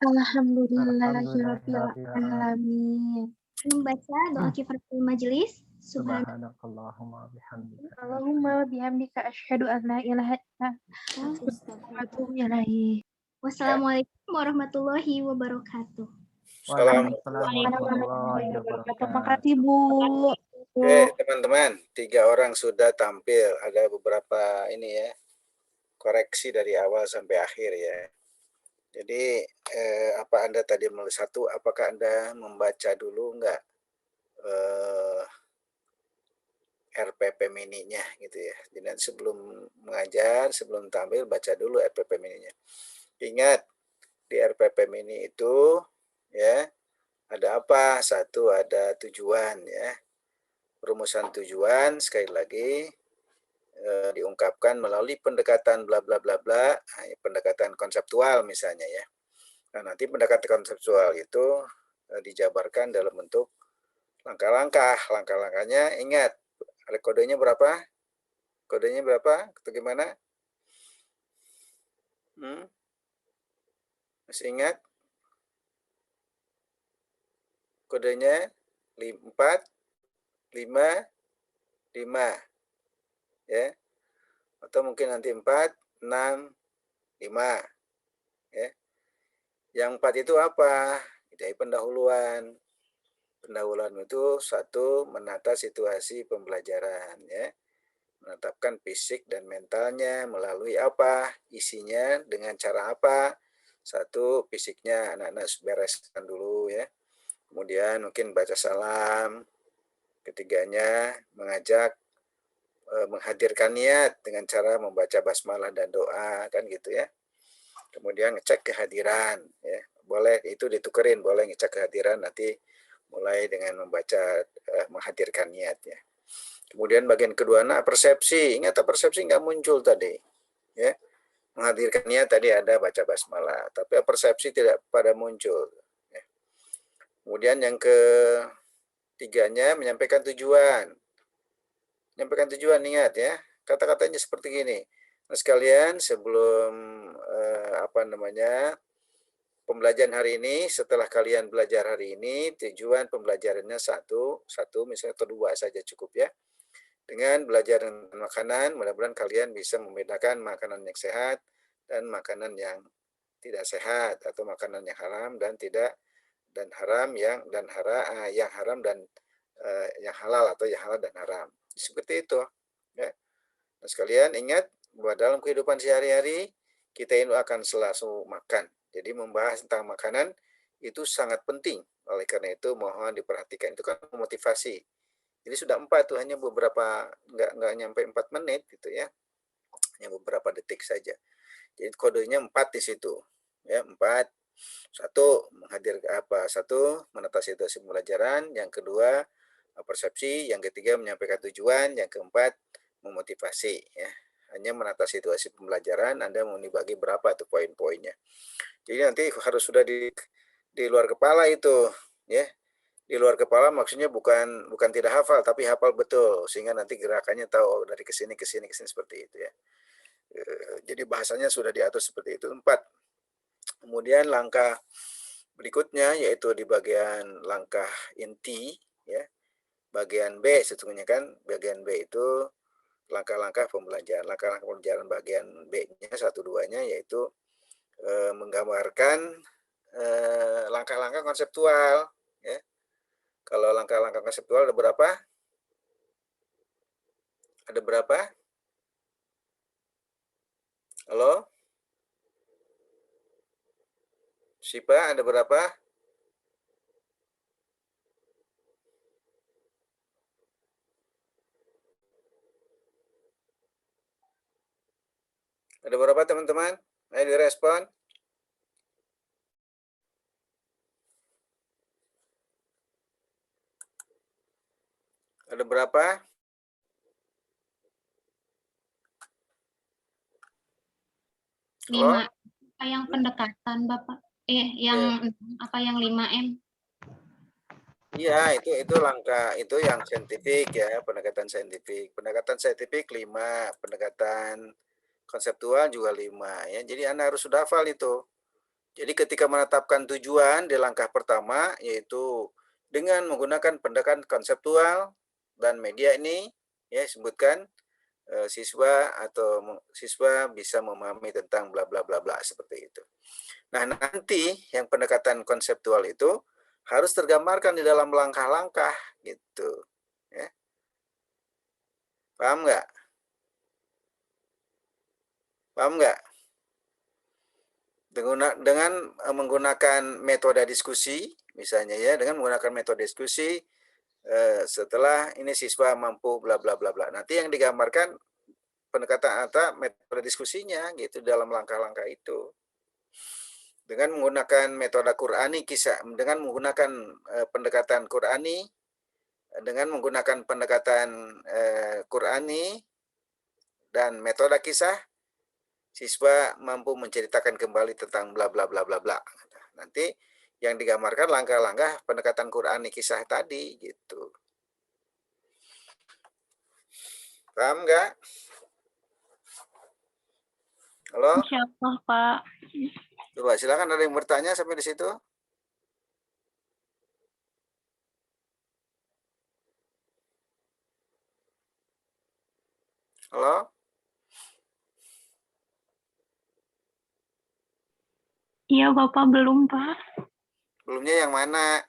Alhamdulillahirrahmanirrahim. Membaca doa kifaratul majelis. Subhanakallahumma bihamdika. Allahumma bihamdika asyhadu an la ilaha illa anta astaghfiruka wa atubu ilaik. Wassalamualaikum warahmatullahi wabarakatuh. Waalaikumsalam warahmatullahi wabarakatuh. Terima kasih, Bu. Oke, teman-teman, 3 orang sudah tampil. Ada beberapa ini ya, koreksi dari awal sampai akhir ya. Jadi apa Anda tadi menulis satu, apakah Anda membaca dulu enggak RPP mininya gitu ya. Jadi sebelum mengajar, sebelum tampil baca dulu RPP mininya. Ingat di RPP mini itu ya ada apa? Satu ada tujuan ya. Rumusan tujuan sekali lagi diungkapkan melalui pendekatan bla bla bla bla, pendekatan konseptual misalnya ya. Nah, nanti pendekatan konseptual itu dijabarkan dalam bentuk langkah-langkah. Langkah-langkahnya ingat, kodenya berapa? Kodenya berapa? Atau gimana? Masih ingat? Kodenya 4, 5, 5. Ya. Atau mungkin nanti 4, 6, 5. Ya. Yang 4 itu apa? Jadi pendahuluan. Pendahuluan itu satu, menata situasi pembelajaran ya. Menetapkan fisik dan mentalnya melalui apa? Isinya dengan cara apa? Satu, fisiknya anak-anak bereskan dulu ya. Kemudian mungkin baca salam. Ketiganya mengajak menghadirkan niat dengan cara membaca basmalah dan doa, kan gitu ya. Kemudian ngecek kehadiran, ya. Boleh itu ditukerin, boleh ngecek kehadiran nanti mulai dengan membaca menghadirkan niat ya. Kemudian bagian kedua, persepsi. Ingat persepsi nggak muncul tadi, ya. Menghadirkan niat tadi ada baca basmalah, tapi persepsi tidak pada muncul. Ya. Kemudian yang ketiganya menyampaikan tujuan. Menyampaikan tujuan, ingat ya. Kata-katanya seperti gini. Nah, sekalian sebelum pembelajaran hari ini, setelah kalian belajar hari ini, tujuan pembelajarannya satu misalnya atau dua saja cukup ya. Dengan belajar makanan, mudah-mudahan kalian bisa membedakan makanan yang sehat dan makanan yang tidak sehat, atau makanan yang haram dan tidak, dan haram yang haram dan yang halal, atau yang halal dan haram. Seperti itu ya. Nah, sekalian ingat bahwa dalam kehidupan sehari-hari kita ini akan selalu makan. Jadi membahas tentang makanan itu sangat penting. Oleh karena itu mohon diperhatikan, itu kan motivasi. Jadi sudah 4 tuh, hanya beberapa, nggak nyampe 4 menit gitu ya. Hanya beberapa detik saja. Jadi kodenya 4 di situ. Ya, 4. 1 menata situasi pembelajaran, yang kedua persepsi, yang ketiga menyampaikan tujuan, yang keempat memotivasi ya. Hanya menata situasi pembelajaran, Anda mau dibagi berapa tuh poin-poinnya. Jadi nanti harus sudah di luar kepala itu ya. Di luar kepala maksudnya bukan tidak hafal, tapi hafal betul, sehingga nanti gerakannya tahu dari kesini seperti itu ya. Jadi bahasanya sudah diatur seperti itu. 4. Kemudian langkah berikutnya yaitu di bagian langkah inti ya. Bagian B sesungguhnya kan, bagian B itu langkah-langkah pembelajaran. Langkah-langkah pembelajaran bagian B-nya 1-2-nya yaitu menggambarkan langkah-langkah konseptual ya. Kalau langkah-langkah konseptual ada berapa? Ada berapa? Halo? Sipa, ada berapa? Ada berapa teman-teman? Ayo direspon. Ada berapa? Lima. Apa yang pendekatan Bapak? Yang apa yang 5M? Iya, itu langkah, itu yang saintifik ya, pendekatan saintifik. Pendekatan saintifik 5, pendekatan konseptual juga 5 ya. Jadi Anda harus sudah hafal itu. Jadi ketika menetapkan tujuan di langkah pertama yaitu dengan menggunakan pendekatan konseptual dan media ini ya, sebutkan siswa bisa memahami tentang bla bla bla bla seperti itu. Nah, nanti yang pendekatan konseptual itu harus tergambarkan di dalam langkah-langkah gitu ya. Paham nggak? Paham nggak? Dengan menggunakan metode diskusi misalnya ya, dengan menggunakan metode diskusi setelah ini siswa mampu bla bla bla bla. Nanti yang digambarkan pendekatan atau metode diskusinya gitu dalam langkah-langkah itu. Dengan menggunakan metode Qur'ani kisah, dengan menggunakan pendekatan Qur'ani, dengan menggunakan pendekatan Qur'ani dan metode kisah, siswa mampu menceritakan kembali tentang bla bla bla bla bla. Nanti yang digambarkan langkah-langkah pendekatan Qur'ani kisah tadi gitu. Paham nggak? Halo? Insyaallah, Pak. Coba silakan, ada yang bertanya sampai di situ? Halo? Iya, Bapak, belum, Pak. Belumnya yang mana?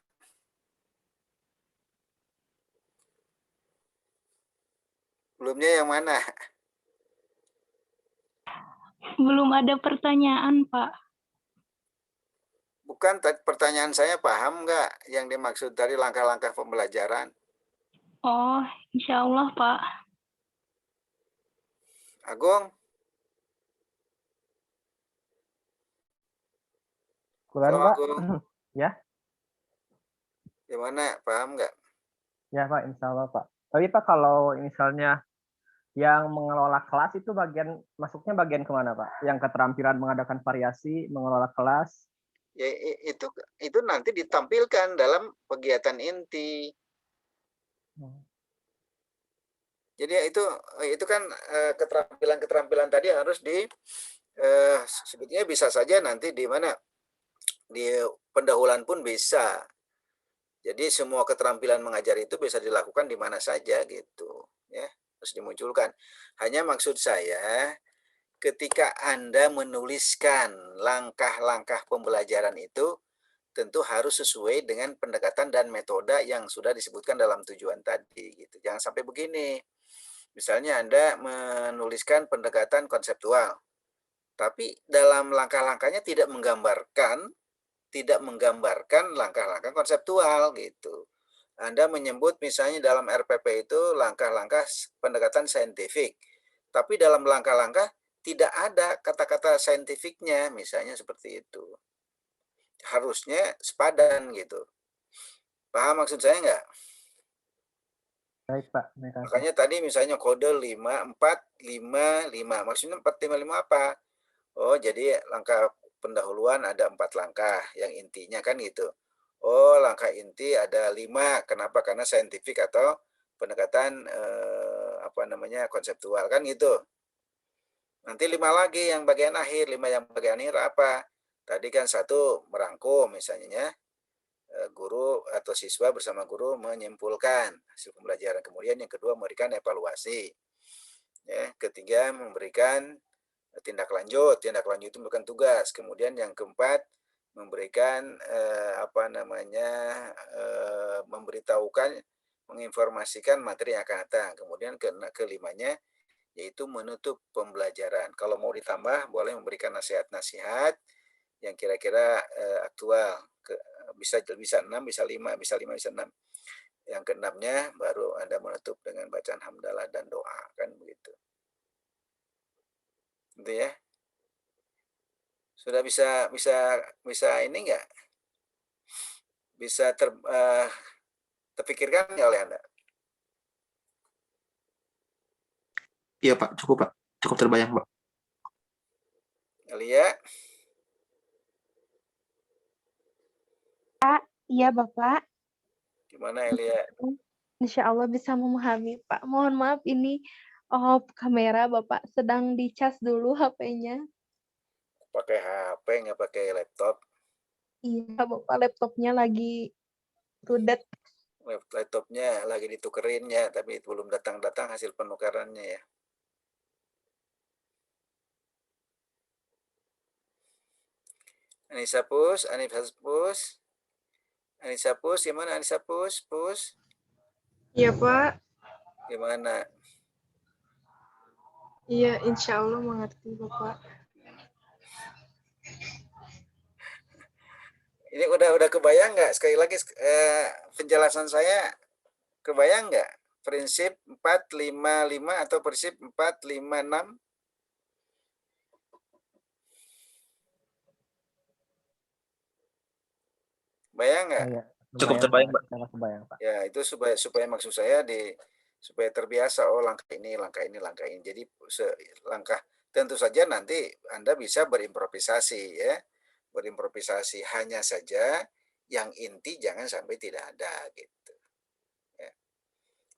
Belumnya yang mana? Belum ada pertanyaan, Pak. Bukan, pertanyaan saya paham nggak yang dimaksud dari langkah-langkah pembelajaran? Oh, insya Allah, Pak. Agung, Bukan, halo Pak. Agung, Ya, gimana? Paham nggak? ya Pak, insya Allah Pak. Tapi Pak, kalau misalnya yang mengelola kelas itu masuknya bagian kemana Pak? Yang keterampilan mengadakan variasi, mengelola kelas. Ya, itu nanti ditampilkan dalam kegiatan inti. Jadi itu kan keterampilan tadi harus sebetulnya bisa saja nanti di mana di pendahuluan pun bisa. Jadi semua keterampilan mengajar itu bisa dilakukan di mana saja gitu, ya, harus dimunculkan. Hanya maksud saya ketika Anda menuliskan langkah-langkah pembelajaran itu tentu harus sesuai dengan pendekatan dan metode yang sudah disebutkan dalam tujuan tadi gitu. Jangan sampai begini. Misalnya Anda menuliskan pendekatan konseptual, tapi dalam langkah-langkahnya tidak menggambarkan langkah-langkah konseptual gitu. Anda menyebut misalnya dalam RPP itu langkah-langkah pendekatan saintifik, tapi dalam langkah-langkah tidak ada kata-kata saintifiknya, misalnya seperti itu. Harusnya sepadan gitu. Paham maksud saya nggak? Baik Pak. Makanya tadi misalnya kode 5455, maksudnya 455 apa? Oh, jadi langkah pendahuluan ada 4 langkah, yang intinya kan gitu. Oh, langkah inti ada 5, kenapa? Karena saintifik atau pendekatan konseptual kan gitu. Nanti 5 lagi yang bagian akhir, 5 yang bagian akhir apa? Tadi kan 1 merangkum misalnya, guru atau siswa bersama guru menyimpulkan hasil pembelajaran. Kemudian yang kedua memberikan evaluasi. Ya, ketiga memberikan tindak lanjut itu bukan tugas. Kemudian yang keempat memberikan memberitahukan, menginformasikan materi yang akan datang. Kemudian kelimanya yaitu menutup pembelajaran. Kalau mau ditambah boleh memberikan nasihat-nasihat yang kira-kira aktual. Bisa 6, bisa 5, bisa 5, bisa 6. Yang keenamnya baru Anda menutup dengan bacaan hamdalah dan doa, kan begitu. Gitu ya. Sudah bisa ini enggak? Bisa terpikirkan oleh Anda? Iya Pak, cukup Pak. Cukup terbayang Pak. Elia? Pak, iya Bapak. Gimana Elia? Insya Allah bisa memahami Pak. Mohon maaf ini kamera Bapak sedang dicas dulu HP-nya. Pakai HP, nggak pakai laptop? Iya Bapak, laptopnya lagi rudet. Laptopnya lagi ditukerin ya, tapi belum datang hasil penukarannya ya. Anissa Pus, gimana Anissa Pus? Iya Pak. Gimana? Iya, insya Allah mengerti Bapak. Ini udah kebayang nggak? Sekali lagi penjelasan saya kebayang nggak? Prinsip 455 atau prinsip 456? Bayang nggak? Cukup terbayang Pak. Pak. Ya, itu supaya maksud saya supaya terbiasa, oh langkah ini. Jadi langkah tentu saja nanti Anda bisa berimprovisasi ya. Berimprovisasi, hanya saja yang inti jangan sampai tidak ada gitu. Ya.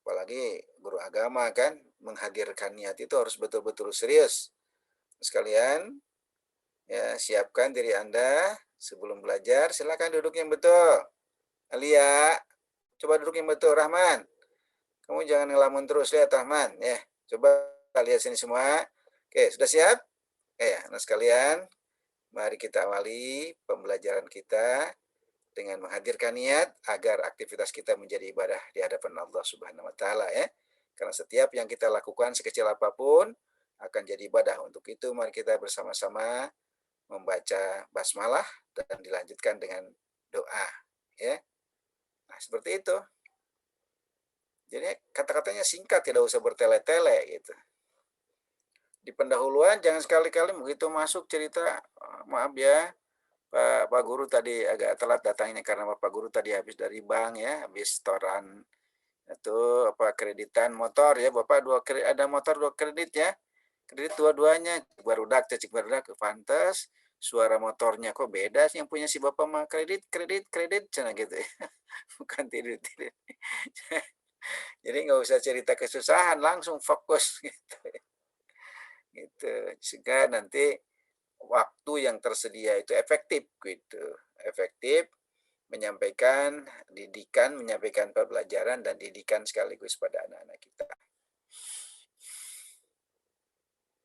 Apalagi guru agama kan menghadirkan niat itu harus betul-betul serius. Sekalian ya, siapkan diri Anda sebelum belajar, silakan duduk yang betul. Alia, coba duduk yang betul. Rahman, kamu jangan ngelamun terus, lihat Rahman ya. Coba lihat sini semua. Oke, sudah siap? Nah sekalian, mari kita awali pembelajaran kita dengan menghadirkan niat agar aktivitas kita menjadi ibadah di hadapan Allah Subhanahu wa taala ya. Karena setiap yang kita lakukan sekecil apapun akan jadi ibadah. Untuk itu mari kita bersama-sama membaca basmalah dan dilanjutkan dengan doa ya. Nah, seperti itu. Jadi kata-katanya singkat, tidak usah bertele-tele gitu. Di pendahuluan jangan sekali-kali begitu masuk cerita, maaf ya, Pak Guru tadi agak telat datangnya karena Bapak Guru tadi habis dari bank ya, habis setoran itu kreditan motor ya, Bapak ada motor 2 kredit ya. Kredit dua-duanya, barudak pantes suara motornya kok beda sih yang punya si Bapak mah kredit cenah gitu ya. Bukan tidur. Jadi nggak usah cerita kesusahan, langsung fokus gitu. Gitu. Sehingga nanti waktu yang tersedia itu efektif gitu. Efektif menyampaikan didikan, menyampaikan pembelajaran dan didikan sekaligus pada anak-anak kita.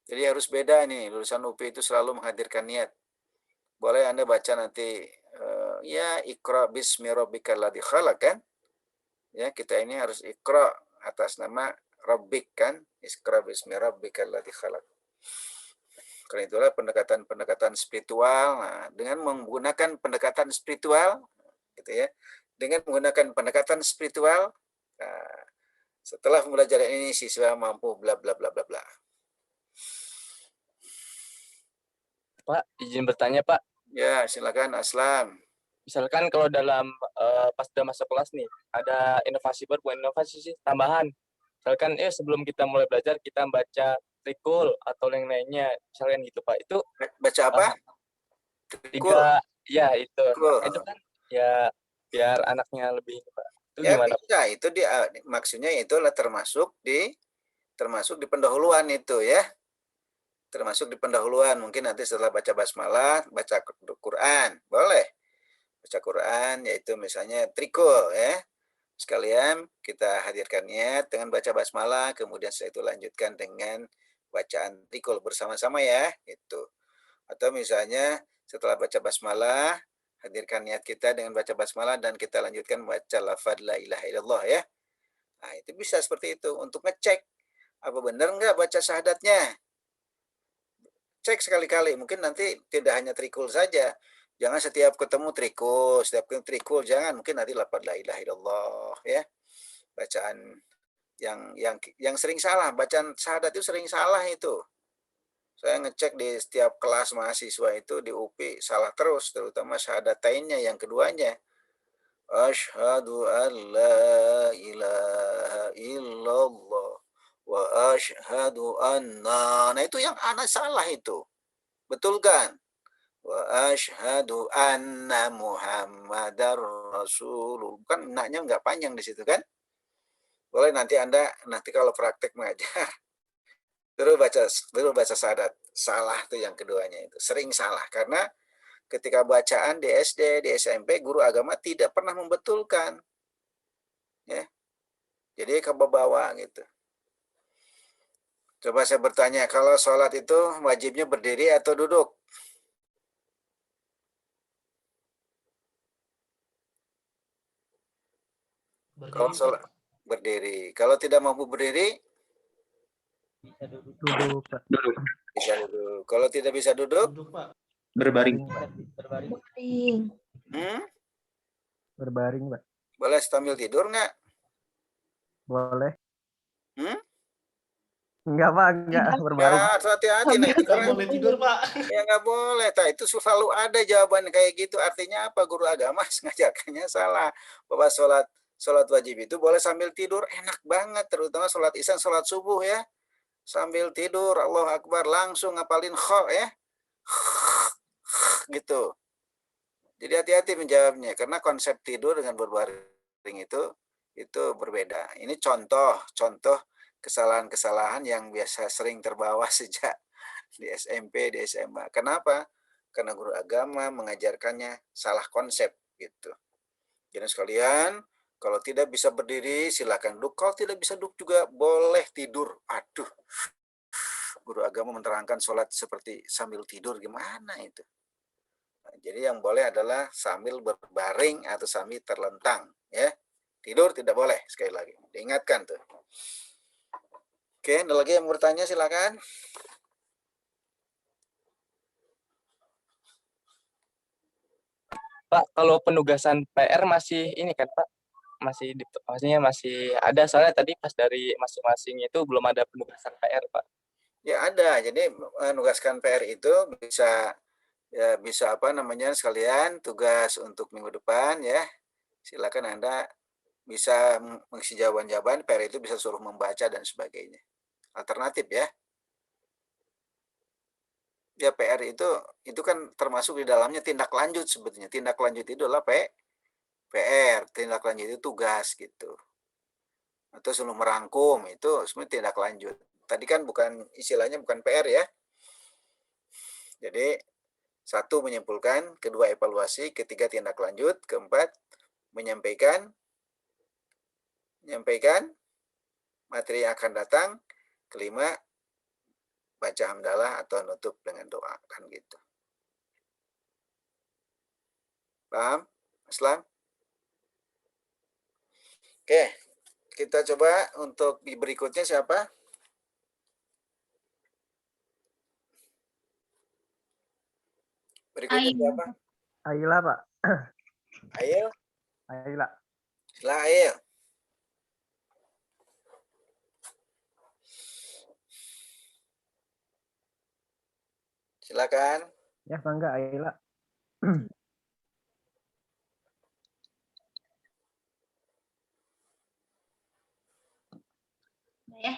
Jadi harus beda nih, lulusan UP itu selalu menghadirkan niat. Boleh Anda baca nanti, ya Iqra bismi rabbikal ladzi khalaq kan? Ya, kita ini harus Iqra atas nama Rabbik kan? Iqra bismi rabbikal ladzi khalaq. Karena itulah pendekatan spiritual. Nah, dengan menggunakan pendekatan spiritual, gitu ya. Dengan menggunakan pendekatan spiritual, nah, setelah pembelajaran ini siswa mampu bla bla bla bla bla. Pak, izin bertanya Pak. Ya, silakan Aslam. Misalkan kalau dalam pas udah masuk kelas nih, ada inovasi baru, bukan inovasi sih, tambahan. Misalkan sebelum kita mulai belajar kita baca trikul atau yang lainnya, misalkan gitu Pak. Itu baca apa? Trikul. Ya itu. Nah, itu kan ya biar anaknya lebih Pak. Itu ya gimana? Bisa, itu maksudnya itulah termasuk di pendahuluan itu ya. Termasuk di pendahuluan, mungkin nanti setelah baca basmalah, baca Quran, boleh. Baca Quran, yaitu misalnya trikul ya. Sekalian kita hadirkan niat dengan baca basmalah, kemudian setelah itu lanjutkan dengan bacaan trikul bersama-sama ya, itu. Atau misalnya setelah baca basmalah, hadirkan niat kita dengan baca basmalah dan kita lanjutkan baca lafaz la ilaha illallah ya. Nah, itu bisa seperti itu untuk ngecek apa benar enggak baca syahadatnya. Cek sekali-kali, mungkin nanti tidak hanya trikul saja. Jangan setiap ketemu trikul, jangan. Mungkin nanti lafaz la ilaha illallah ya. Bacaan yang sering salah, bacaan syahadat itu sering salah itu. Saya ngecek di setiap kelas mahasiswa itu di UP salah terus, terutama syahadatainnya yang keduanya. Asyhadu an la ilaha illallah wa asyhadu anna. Nah itu yang anak salah itu. Betul kan? Wa asyhadu anna Muhammadar Rasulullah. Kan naknya nggak panjang di situ kan? Boleh nanti kalau praktek mengajar baru baca syahadat. Salah tuh yang keduanya itu. Sering salah karena ketika bacaan di SD, di SMP, guru agama tidak pernah membetulkan. Ya. Jadi kebawa gitu. Coba saya bertanya, kalau sholat itu wajibnya berdiri atau duduk? Berdiri, kalau sholat berdiri. Kalau tidak mampu berdiri? Bisa duduk, Pak. Bisa duduk. Kalau tidak bisa duduk? Berbaring. Berbaring. Berbaring, Pak. Boleh sambil tidur nggak? Boleh. Enggak, Pak, enggak berbaring. Ya, hati-hati nanti. Nggak boleh tidur, Pak. Ya nggak boleh. Itu selalu ada jawaban kayak gitu. Artinya apa? Guru agama ngajarkannya salah. Bahwa sholat wajib itu boleh sambil tidur. Enak banget. Terutama sholat isya, sholat subuh ya. Sambil tidur, Allahu Akbar, langsung ngapalin kho ya. Gitu. Jadi hati-hati menjawabnya. Karena konsep tidur dengan berbaring itu berbeda. Ini contoh kesalahan-kesalahan yang biasa sering terbawa sejak di SMP, di SMA. Kenapa? Karena guru agama mengajarkannya salah konsep gitu. Jadi sekalian, kalau tidak bisa berdiri silakan duduk. Kalau tidak bisa duduk juga boleh tidur. Aduh, guru agama menerangkan sholat seperti sambil tidur, gimana itu? Nah, jadi yang boleh adalah sambil berbaring atau sambil terlentang, ya. Tidur tidak boleh, sekali lagi. Diingatkan tuh. Oke, ada lagi yang bertanya silakan. Pak, kalau penugasan PR masih ini kan Pak? Maksudnya masih ada, soalnya tadi pas dari masing-masing itu belum ada penugasan PR Pak. Ya ada. Jadi menugaskan PR itu bisa ya bisa apa namanya sekalian tugas untuk minggu depan ya. Silakan Anda bisa mengisi jawaban-jawaban, PR itu bisa suruh membaca dan sebagainya. Alternatif ya. Ya PR itu kan termasuk di dalamnya tindak lanjut sebetulnya. Tindak lanjut itu adalah PR, tindak lanjut itu tugas gitu. Atau sebelum merangkum itu sebenarnya tindak lanjut. Tadi kan bukan istilahnya bukan PR ya. Jadi satu menyimpulkan, kedua evaluasi, ketiga tindak lanjut, keempat menyampaikan materi yang akan datang, kelima baca hamdalah atau nutup dengan doa kan gitu. Paham? Islam? Oke, kita coba untuk di berikutnya siapa? Berikutnya siapa? Aila, Pak. Ail? Aila. Silakan Ail. Silakan. Ya, bangga Aila. Ya.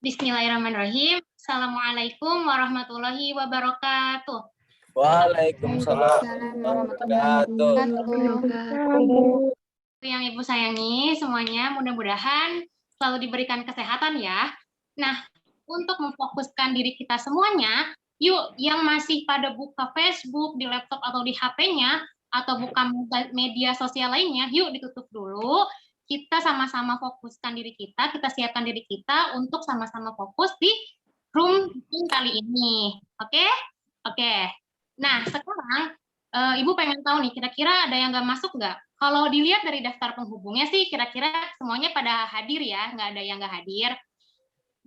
Bismillahirrahmanirrahim. Assalamualaikum warahmatullahi wabarakatuh. Waalaikumsalam warahmatullahi wabarakatuh. Yang Ibu sayangi semuanya, mudah-mudahan selalu diberikan kesehatan ya. Nah, untuk memfokuskan diri kita semuanya, yuk yang masih pada buka Facebook di laptop atau di HP-nya atau buka media sosial lainnya, yuk ditutup dulu. Kita sama-sama fokuskan diri kita siapkan diri kita untuk sama-sama fokus di room meeting kali ini. Oke? Oke. Nah, sekarang Ibu pengen tahu nih, kira-kira ada yang nggak masuk nggak? Kalau dilihat dari daftar penghubungnya sih, kira-kira semuanya pada hadir ya, nggak ada yang nggak hadir.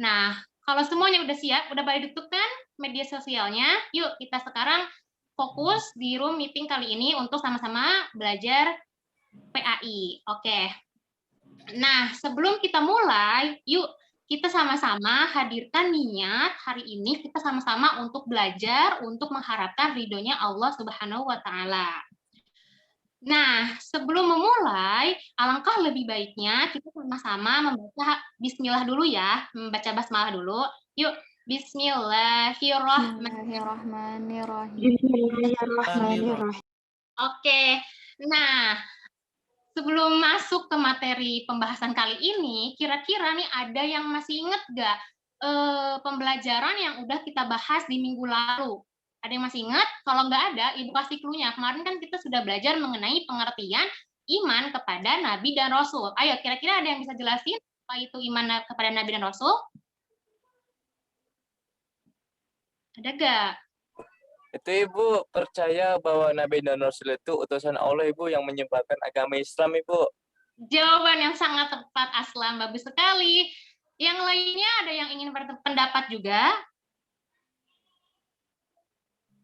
Nah, kalau semuanya udah siap, udah pada tutup kan media sosialnya, yuk kita sekarang fokus di room meeting kali ini untuk sama-sama belajar PAI. Oke. Nah, sebelum kita mulai, yuk kita sama-sama hadirkan niat hari ini kita sama-sama untuk belajar, untuk mengharapkan ridhonya Allah Subhanahu wa Ta'ala. Nah, sebelum memulai, alangkah lebih baiknya kita sama-sama membaca bismillah dulu ya, membaca basmalah dulu. Yuk, bismillahirrahmanirrahim. Oke, nah sebelum masuk ke materi pembahasan kali ini, kira-kira nih ada yang masih ingat nggak pembelajaran yang udah kita bahas di minggu lalu? Ada yang masih ingat? Kalau nggak ada, Ibu kasih clue-nya. Kemarin kan kita sudah belajar mengenai pengertian iman kepada Nabi dan Rasul. Ayo, kira-kira ada yang bisa jelasin apa itu iman kepada Nabi dan Rasul? Ada nggak? Itu Ibu percaya bahwa Nabi dan Rasul itu utusan Allah Ibu yang menyebarkan agama Islam Ibu? Jawaban yang sangat tepat, Aslam. Bagus sekali. Yang lainnya ada yang ingin berpendapat juga?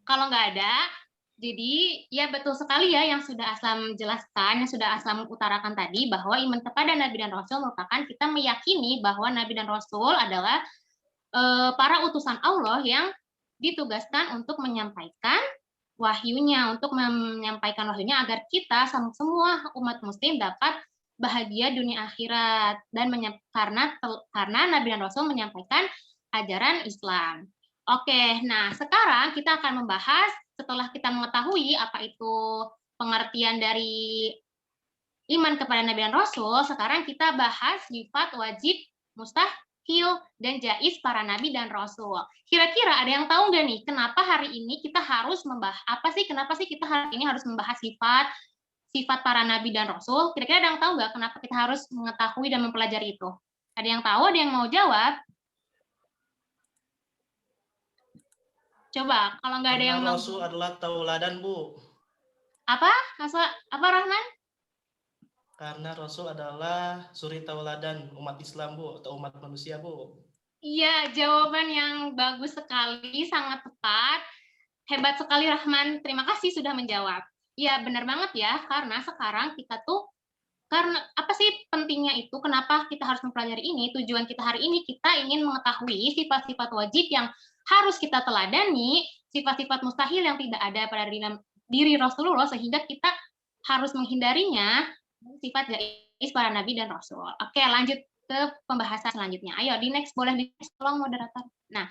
Kalau nggak ada, jadi ya betul sekali ya yang sudah Aslam jelaskan, yang sudah Aslam utarakan tadi, bahwa iman kepada Nabi dan Rasul merupakan kita meyakini bahwa Nabi dan Rasul adalah para utusan Allah yang ditugaskan untuk menyampaikan wahyunya, agar kita semua umat muslim dapat bahagia dunia akhirat dan karena Nabi dan Rasul menyampaikan ajaran Islam. Oke, nah sekarang kita akan membahas setelah kita mengetahui apa itu pengertian dari iman kepada Nabi dan Rasul, sekarang kita bahas sifat wajib, mustahil, dan jaiz para Nabi dan Rasul. Kira-kira ada yang tahu nggak nih, kenapa hari ini kita harus membahas, kenapa sih kita hari ini harus membahas sifat para Nabi dan Rasul? Kira-kira ada yang tahu nggak kenapa kita harus mengetahui dan mempelajari itu? Ada yang tahu, ada yang mau jawab? Coba, kalau nggak ada yang mau. Rasul adalah tauladan, Bu. Apa Rahman? Karena Rasul adalah suri tauladan umat Islam, Bu, atau umat manusia, Bu. Iya, jawaban yang bagus sekali, sangat tepat. Hebat sekali Rahman, terima kasih sudah menjawab. Iya, benar banget ya, karena sekarang kita tuh Karena apa sih pentingnya itu? Kenapa kita harus mempelajari ini? Tujuan kita hari ini kita ingin mengetahui sifat-sifat wajib yang harus kita teladani, sifat-sifat mustahil yang tidak ada pada diri Rasulullah, sehingga kita harus menghindarinya, sifat jaiz para nabi dan rasul. Oke, lanjut ke pembahasan selanjutnya. Ayo, di next, boleh di next, tolong moderator. Nah,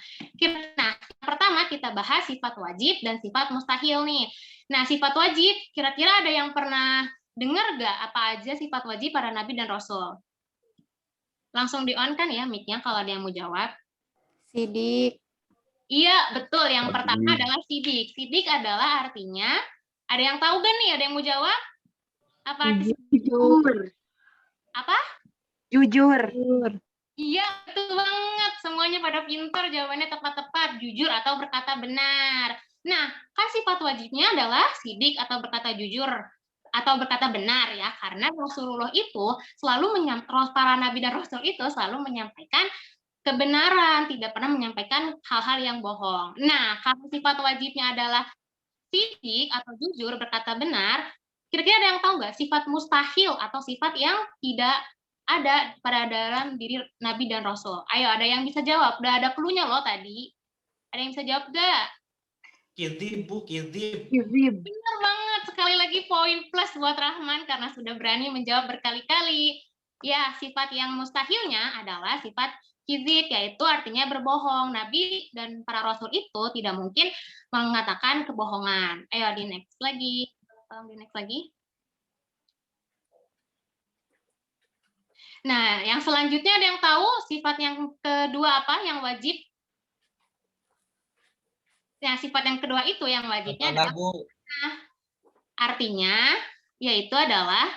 pertama kita bahas sifat wajib dan sifat mustahil nih. Nah, sifat wajib, kira-kira ada yang pernah dengar nggak apa aja sifat wajib para nabi dan rasul? Langsung di-on kan ya mic-nya kalau ada yang mau jawab. Sidik. Iya, betul. Yang pertama adalah sidik. Sidik adalah artinya, ada yang tahu gak nih? Ada yang mau jawab? Apa arti Jujur. apa? Jujur. Iya, betul banget. Semuanya pada pintar, jawabannya tepat-tepat, jujur atau berkata benar. Nah, kan sifat wajibnya adalah sidik atau berkata jujur atau berkata benar ya, karena Rasulullah itu selalu para nabi dan rasul itu selalu menyampaikan kebenaran, tidak pernah menyampaikan hal-hal yang bohong. Nah, kalau sifat wajibnya adalah sidik atau jujur, berkata benar, kira-kira ada yang tahu nggak sifat mustahil atau sifat yang tidak ada pada dalam diri nabi dan rasul? Ayo, ada yang bisa jawab? Udah ada clue-nya loh tadi. Ada yang bisa jawab nggak? Kizib, Bu, kizib. Benar banget. Sekali lagi poin plus buat Rahman karena sudah berani menjawab berkali-kali. Ya, sifat yang mustahilnya adalah sifat kizib, yaitu artinya berbohong. Nabi dan para rasul itu tidak mungkin mengatakan kebohongan. Ayo, di next lagi. Tolong di next lagi. Nah, yang selanjutnya ada yang tahu sifat yang kedua apa yang wajib? Nah, sifat yang kedua itu yang wajibnya adalah artinya yaitu adalah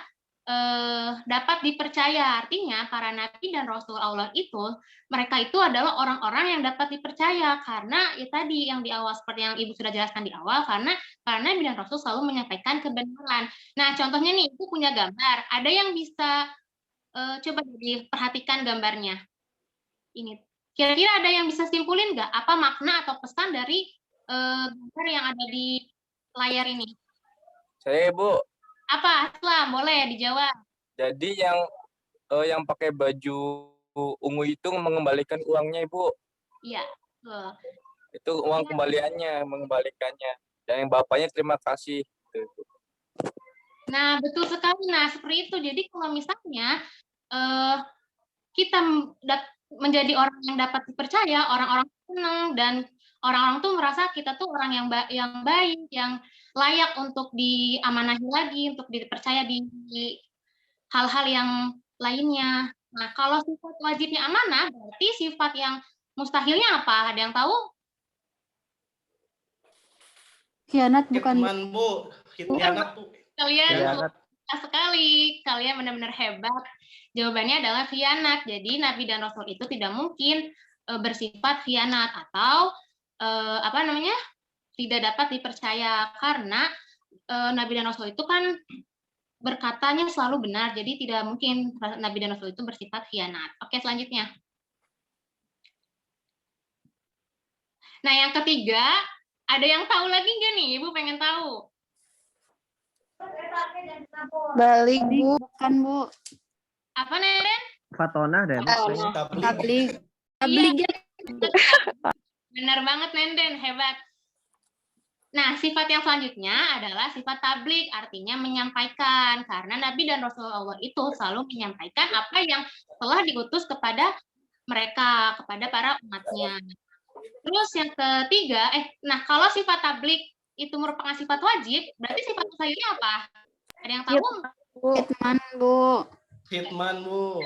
dapat dipercaya. Artinya para nabi dan rasul Allah itu mereka itu adalah orang-orang yang dapat dipercaya karena ya tadi yang di awal seperti yang Ibu sudah jelaskan di awal, karena para nabi dan rasul selalu menyampaikan kebenaran. Nah, contohnya nih Ibu punya gambar. Ada yang bisa coba diperhatikan gambarnya. Ini kira-kira ada yang bisa simpulin nggak apa makna atau pesan dari gambar yang ada di layar ini? Saya, Bu. Apa? Islam, boleh dijawab. Jadi yang pakai baju ungu itu mengembalikan uangnya, Ibu. Iya. Itu uang kembaliannya, mengembalikannya. Dan yang bapaknya terima kasih. Nah, betul sekali. Nah, seperti itu. Jadi kalau misalnya kita menjadi orang yang dapat dipercaya, orang-orang senang dan orang-orang tuh merasa kita tuh orang yang baik, yang layak untuk diamanahi lagi, untuk dipercaya di hal-hal yang lainnya. Nah, kalau sifat wajibnya amanah, berarti sifat yang mustahilnya apa? Ada yang tahu? Khianat bukan? Bu. Khianat, Bu. Kalian sekali, kalian benar-benar hebat. Jawabannya adalah khianat. Jadi Nabi dan Rasul itu tidak mungkin bersifat khianat atau tidak dapat dipercaya karena Nabi dan Rasul itu kan berkatanya selalu benar. Jadi tidak mungkin Nabi dan Rasul itu bersifat khianat. Oke, selanjutnya. Nah, yang ketiga, ada yang tahu lagi nggak nih? Ibu pengen tahu. Balik, Bu. Bukan, Bu. Apa, Nenden? Fatona deh. Tablik. Iya. Benar banget, Nenden. Hebat. Nah, sifat yang selanjutnya adalah sifat tablik, artinya menyampaikan. Karena Nabi dan Rasulullah itu selalu menyampaikan apa yang telah diutus kepada mereka, kepada para umatnya. Terus yang ketiga, nah kalau sifat tablik itu merupakan sifat wajib, berarti sifat mustahilnya apa? Ada yang tahu? Hitman, Bu. Hitman, Bu.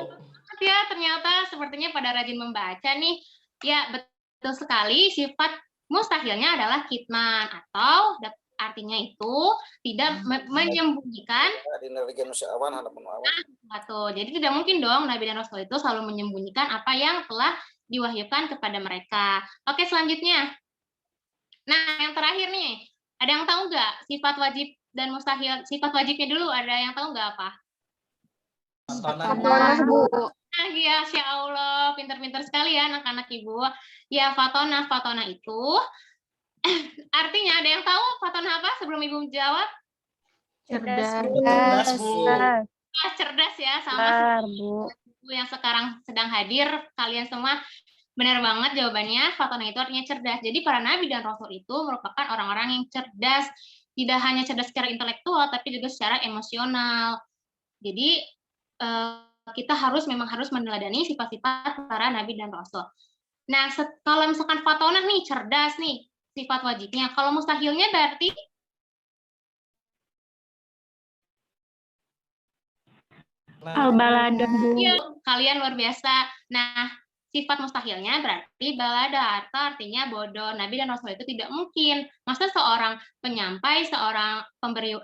Ya, ternyata sepertinya pada rajin membaca nih. Ya, betul sekali. Sifat mustahilnya adalah kitman atau artinya itu tidak menyembunyikan. Jadi tidak mungkin dong Nabi dan Rasul itu selalu menyembunyikan apa yang telah diwahyukan kepada mereka. Oke, selanjutnya. Nah, yang terakhir nih, ada yang tahu nggak sifat wajib dan mustahil? Sifat wajibnya dulu, ada yang tahu nggak apa? Fatonah, Bu. Ya, Masya Allah, pintar-pintar sekali ya anak-anak Ibu. Ya, Fatonah itu artinya ada yang tahu Fatonah apa sebelum Ibu jawab? Cerdas. cerdas ya sama Benar, Bu. yang sekarang sedang hadir, kalian semua benar banget jawabannya. Fatona itu artinya cerdas. Jadi para nabi dan rasul itu merupakan orang-orang yang cerdas, tidak hanya cerdas secara intelektual tapi juga secara emosional. Jadi kita memang harus meneladani sifat-sifat para nabi dan rasul. Nah, kalau misalkan Fatona nih cerdas nih sifat wajibnya, kalau mustahilnya berarti Al-balada, Bu. iya, kalian luar biasa. Nah, sifat mustahilnya berarti balada, artinya bodoh. Nabi dan Rasul itu tidak mungkin. Masa seorang penyampai, seorang pemberi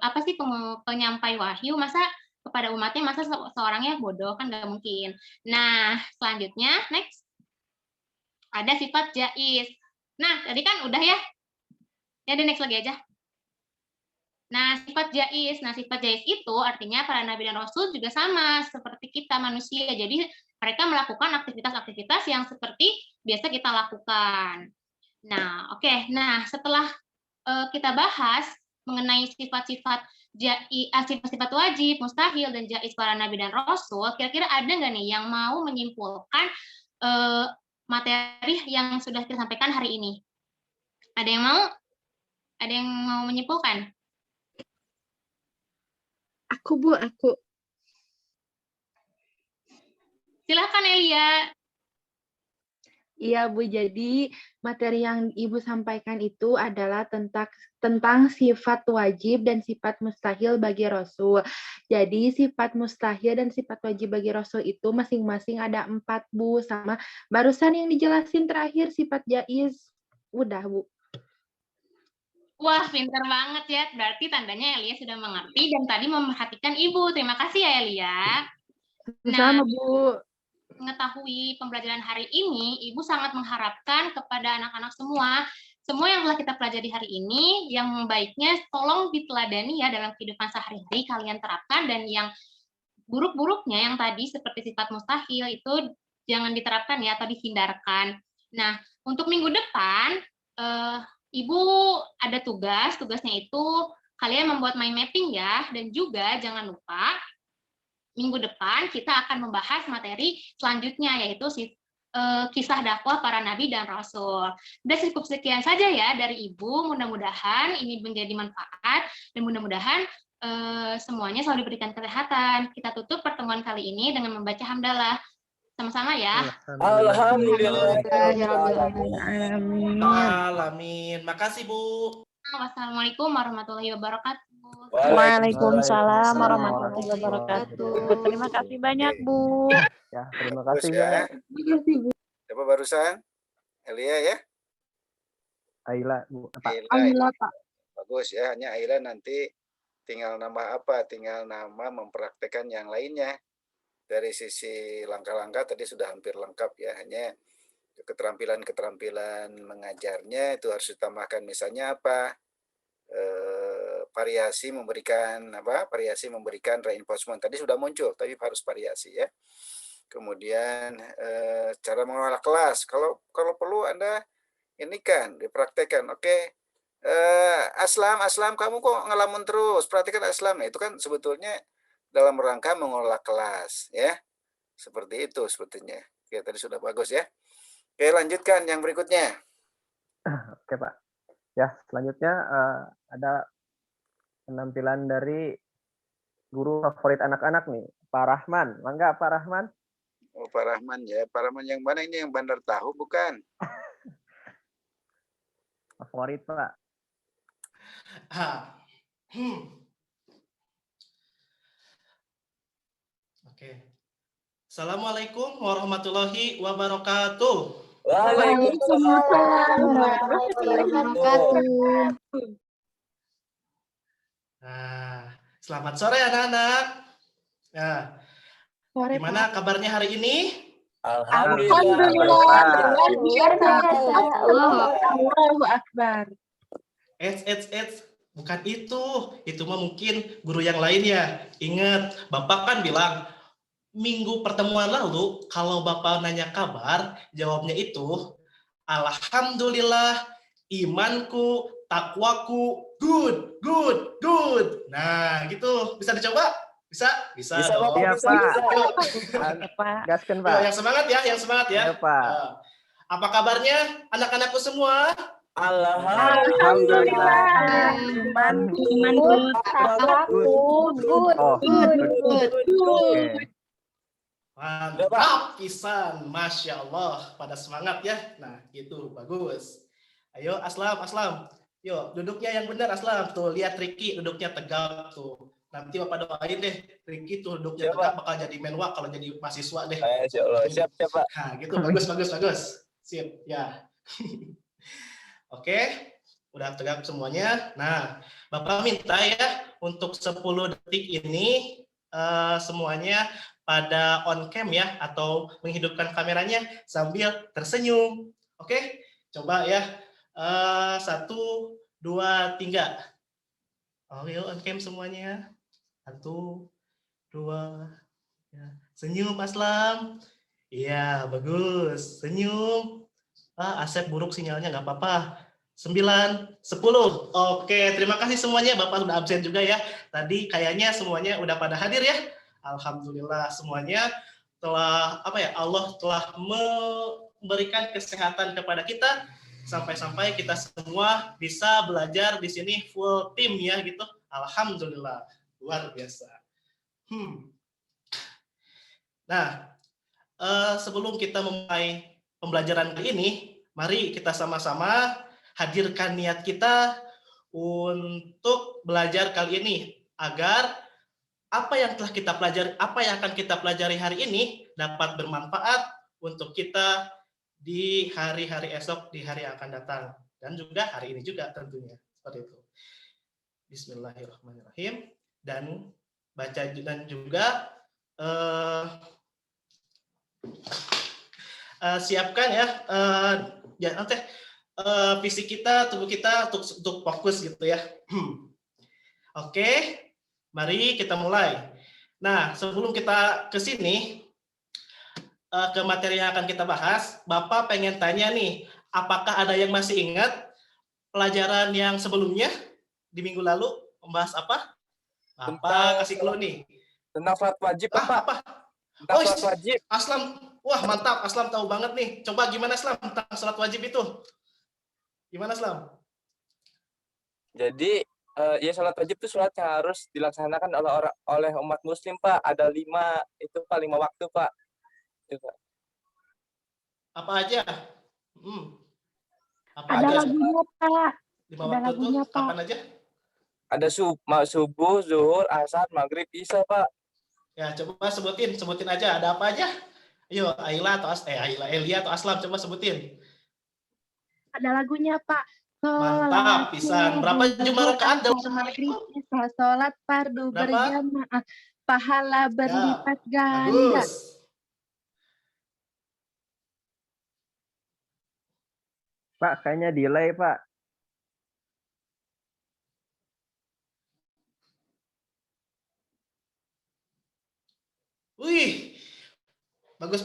penyampai wahyu, masa kepada umatnya, masa seorangnya bodoh, kan nggak mungkin. Nah, selanjutnya, next. Ada sifat jaiz. Nah, tadi kan udah ya. Ya, next lagi aja. Nah, sifat jaiz. Nah, sifat jaiz itu artinya para nabi dan rasul juga sama seperti kita manusia. Jadi mereka melakukan aktivitas-aktivitas yang seperti biasa kita lakukan. Nah, oke. Nah, setelah kita bahas mengenai sifat-sifat sifat-sifat wajib, mustahil, dan jaiz para nabi dan rasul, kira-kira ada nggak nih yang mau menyimpulkan materi yang sudah kita sampaikan hari ini? Ada yang mau? Ada yang mau menyimpulkan? Aku. Silakan Elia. Iya, Bu. Jadi materi yang Ibu sampaikan itu adalah tentang sifat wajib dan sifat mustahil bagi Rasul. Jadi sifat mustahil dan sifat wajib bagi Rasul itu masing-masing ada 4, Bu. Sama barusan yang dijelasin terakhir sifat jaiz. Udah, Bu. Wah, pintar banget ya. Berarti tandanya Elia sudah mengerti dan tadi memperhatikan Ibu. Terima kasih ya, Elia. Sama, Bu. Mengetahui pembelajaran hari ini, Ibu sangat mengharapkan kepada anak-anak semua yang telah kita pelajari hari ini, yang baiknya tolong diteladani ya dalam kehidupan sehari-hari, kalian terapkan, dan yang buruk-buruknya yang tadi seperti sifat mustahil itu jangan diterapkan ya, atau dihindarkan. Nah, untuk minggu depan, Ibu ada tugasnya itu kalian membuat mind mapping ya, dan juga jangan lupa minggu depan kita akan membahas materi selanjutnya, yaitu kisah dakwah para nabi dan rasul. Udah cukup sekian saja ya dari Ibu, mudah-mudahan ini menjadi manfaat, dan mudah-mudahan semuanya selalu diberikan kesehatan. Kita tutup pertemuan kali ini dengan membaca hamdalah. Sama-sama ya. Alhamdulillah. Alamin. Makasih, Bu. Wassalamualaikum warahmatullahi wabarakatuh. Waalaikumsalam warahmatullahi wabarakatuh. Terima kasih banyak, Bu. Ya, terima kasih ya. ya. Siapa barusan? Elia ya? Aila, Bu. Aila, Pak. Bagus ya, hanya Aila nanti tinggal nama apa? Tinggal nama mempraktekkan yang lainnya. Dari sisi langkah-langkah tadi sudah hampir lengkap ya, hanya keterampilan-keterampilan mengajarnya itu harus ditambahkan, misalnya apa, variasi memberikan reinforcement tadi sudah muncul, tapi harus variasi ya. Kemudian cara mengelola kelas, kalau perlu Anda ini kan dipraktekkan. Oke. Aslam kamu kok ngelamun terus, perhatikan Aslam. Nah, itu kan sebetulnya dalam rangka mengelola kelas ya, seperti itu sebetulnya. Oke, tadi sudah bagus ya. Oke, lanjutkan yang berikutnya. Oke, Pak. Ya, selanjutnya ada penampilan dari guru favorit anak-anak nih, Pak Rahman. Mangga Pak Rahman. Oh, Pak Rahman ya. Pak Rahman yang mana ini, yang Bandar Tahu bukan? Favorit, Pak. Oke. Assalamualaikum warahmatullahi wabarakatuh. Waalaikumsalam warahmatullahi wabarakatuh. Nah, selamat sore anak-anak. Nah, gimana kabarnya hari ini? Alhamdulillah. Allahu Akbar. Bukan itu mah mungkin guru yang lain ya. Ingat, Bapak kan bilang minggu pertemuan lalu kalau Bapak nanya kabar, jawabnya itu alhamdulillah, imanku, takwaku, good. Nah, gitu. Bisa dicoba? Bisa? Bisa Bisa, dong. Bapak, Iya, bisa, Pak. bisa. Pak. Gaskan, Yuk, Pak. yang semangat ya, yang semangat ya. Iya, Pak. Apa kabarnya anak-anakku semua? Alhamdulillah. Good. Oh, good. Oke. Mantap pisan, Masya Allah, pada semangat ya. Nah, gitu, bagus. Ayo, Aslam. Yuk, duduknya yang benar, Aslam. Tuh, lihat Ricky duduknya tegak tuh. Nanti Bapak doain deh, Ricky tuh duduknya tegak bakal jadi menwa kalau jadi mahasiswa deh. Insya Allah, siap, Pak. Nah, gitu, bagus. Sip, ya. Oke, udah tegak semuanya. Nah, Bapak minta ya, untuk 10 detik ini semuanya pada on cam ya, atau menghidupkan kameranya sambil tersenyum. Oke, coba ya. 1, 2, 3. Oh, yuk on cam semuanya. 1, 2, ya. Senyum, Aslam. Iya, bagus. Senyum. Asep buruk sinyalnya, nggak apa-apa. 9, 10. Oke, terima kasih semuanya. Bapak sudah absen juga ya. Tadi kayaknya semuanya udah pada hadir ya. Alhamdulillah semuanya telah Allah telah memberikan kesehatan kepada kita sampai-sampai kita semua bisa belajar di sini full tim ya gitu. Alhamdulillah, luar biasa. Nah, sebelum kita memulai pembelajaran kali ini, mari kita sama-sama hadirkan niat kita untuk belajar kali ini agar apa yang akan kita pelajari hari ini dapat bermanfaat untuk kita di hari-hari esok, di hari yang akan datang, dan juga hari ini juga tentunya. Seperti itu. Bismillahirrahmanirrahim. Dan baca dan juga siapkan ya nanti fisik kita, tubuh kita untuk fokus gitu ya. Oke, mari kita mulai. Nah, sebelum kita ke sini ke materi yang akan kita bahas, Bapak pengen tanya nih, apakah ada yang masih ingat pelajaran yang sebelumnya di minggu lalu membahas apa? Bapak kasih clue nih. Tentang sholat wajib, Pak. Apa? Tentang sholat wajib. Aslam, wah mantap, Aslam tahu banget nih. Coba gimana Aslam tentang sholat wajib itu? Gimana Aslam? Jadi ya sholat wajib itu sholat yang harus dilaksanakan oleh umat muslim, Pak. Ada 5 itu Pak, 5 waktu, Pak. Itu, Pak. Apa aja? Ada lagunya, Pak. 5 waktu itu kapan aja? Ada subuh, zuhur, asar, maghrib, isya, Pak. Ya, coba sebutin aja. Ada apa aja? Ayo, Elia atau Aslam, coba sebutin. Ada lagunya, Pak. Mantap, pisan. Berapa jumlah rakaat dalam sehari? Sholat fardu berjamaah, pahala berlipat ganda. Bagus. Pak, kayaknya delay, Pak. Wih, bagus.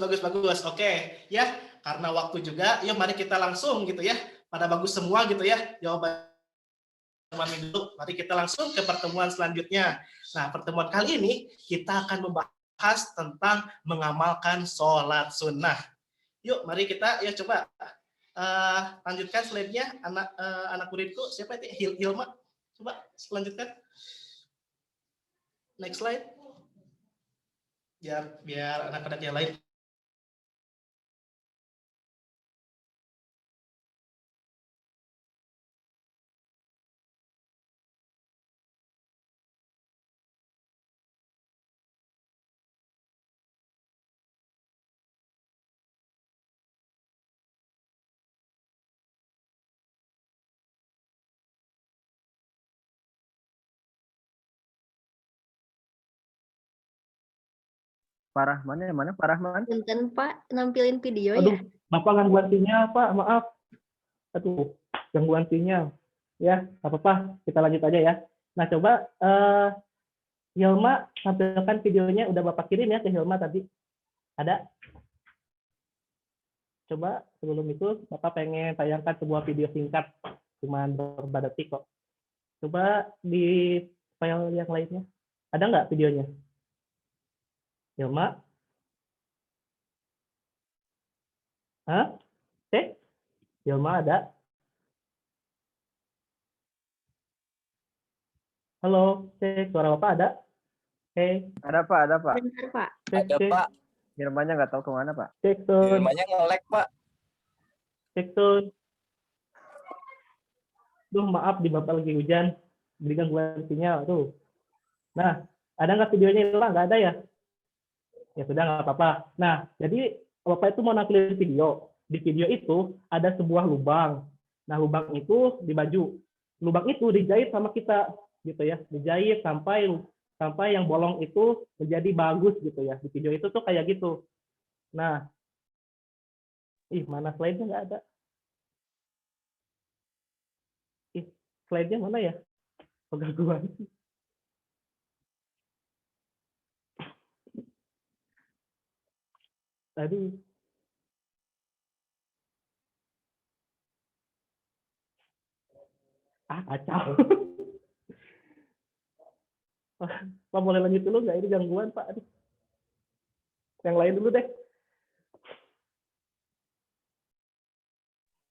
Oke, ya, karena waktu juga, yuk mari kita langsung gitu ya. Pada bagus semua gitu ya jawaban dulu. Mari kita langsung ke pertemuan selanjutnya. Nah, pertemuan kali ini kita akan membahas tentang mengamalkan sholat sunnah. Yuk, mari kita coba lanjutkan slide-nya anak muridku. Siapa itu? Hilma. Coba lanjutkan. Next slide. Biar anak-anak yang lain. Pak Rahman, mana Pak Rahman? Punten Pak, nampilin video Aduh, ya. Bapak gangguan sinyal, Pak. Maaf. Aduh, gangguan sinyal. Ya, nggak apa-apa. Kita lanjut aja ya. Nah, coba Hilma tampilkan videonya. Udah Bapak kirim ya ke Hilma tadi. Ada? Coba sebelum itu, Bapak pengen tayangkan sebuah video singkat. Cuman beberapa detik kok. Coba di file yang lainnya. Ada nggak videonya? Hilma? Hah? Cek? Hilma ada? Halo, cek. Suara Bapak ada? Ada Pak, ada Pak. Benar, Pak. Cek, Ada cek. Pak. Hilmanya nggak tahu kemana Pak. Cek, Tun. Hilmanya nge-lag Pak. Cek, Tun. Duh, maaf di Bapak lagi hujan. Beri gangguan sinyal tuh. Nah, ada nggak videonya Hilma? Nggak ada ya? Ya sudah, nggak apa-apa. Nah, jadi Bapak itu mau nampilin video. Di video itu ada sebuah lubang. Nah, lubang itu di baju. Lubang itu dijahit sama kita, gitu ya. Dijahit sampai yang bolong itu menjadi bagus, gitu ya. Di video itu tuh kayak gitu. Nah, mana slide-nya nggak ada. Slide-nya mana ya? Gangguan. Tadi kacau. Pak boleh lanjut dulu nggak? Ini gangguan Pak. Aduh. Yang lain dulu deh.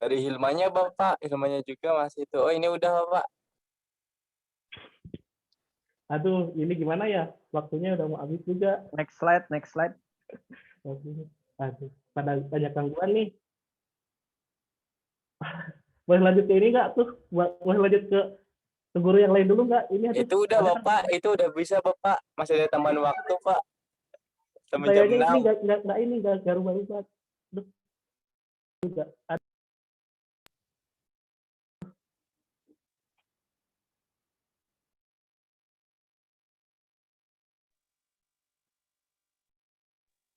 Dari Hilmanya Bapak, Hilmanya juga masih itu. Oh ini udah Bapak. Aduh, ini gimana ya? Waktunya udah mau habis juga. Next slide, next slide. Aduh, pada banyak gangguan nih. Boleh lanjut ke ini nggak tuh? Boleh lanjut ke guru yang lain dulu nggak? Ini itu udah Bapak, itu udah bisa Bapak. Masih ada tambahan waktu Pak. Sampai jam kayaknya 6. ini nggak rubah-rubah. Juga.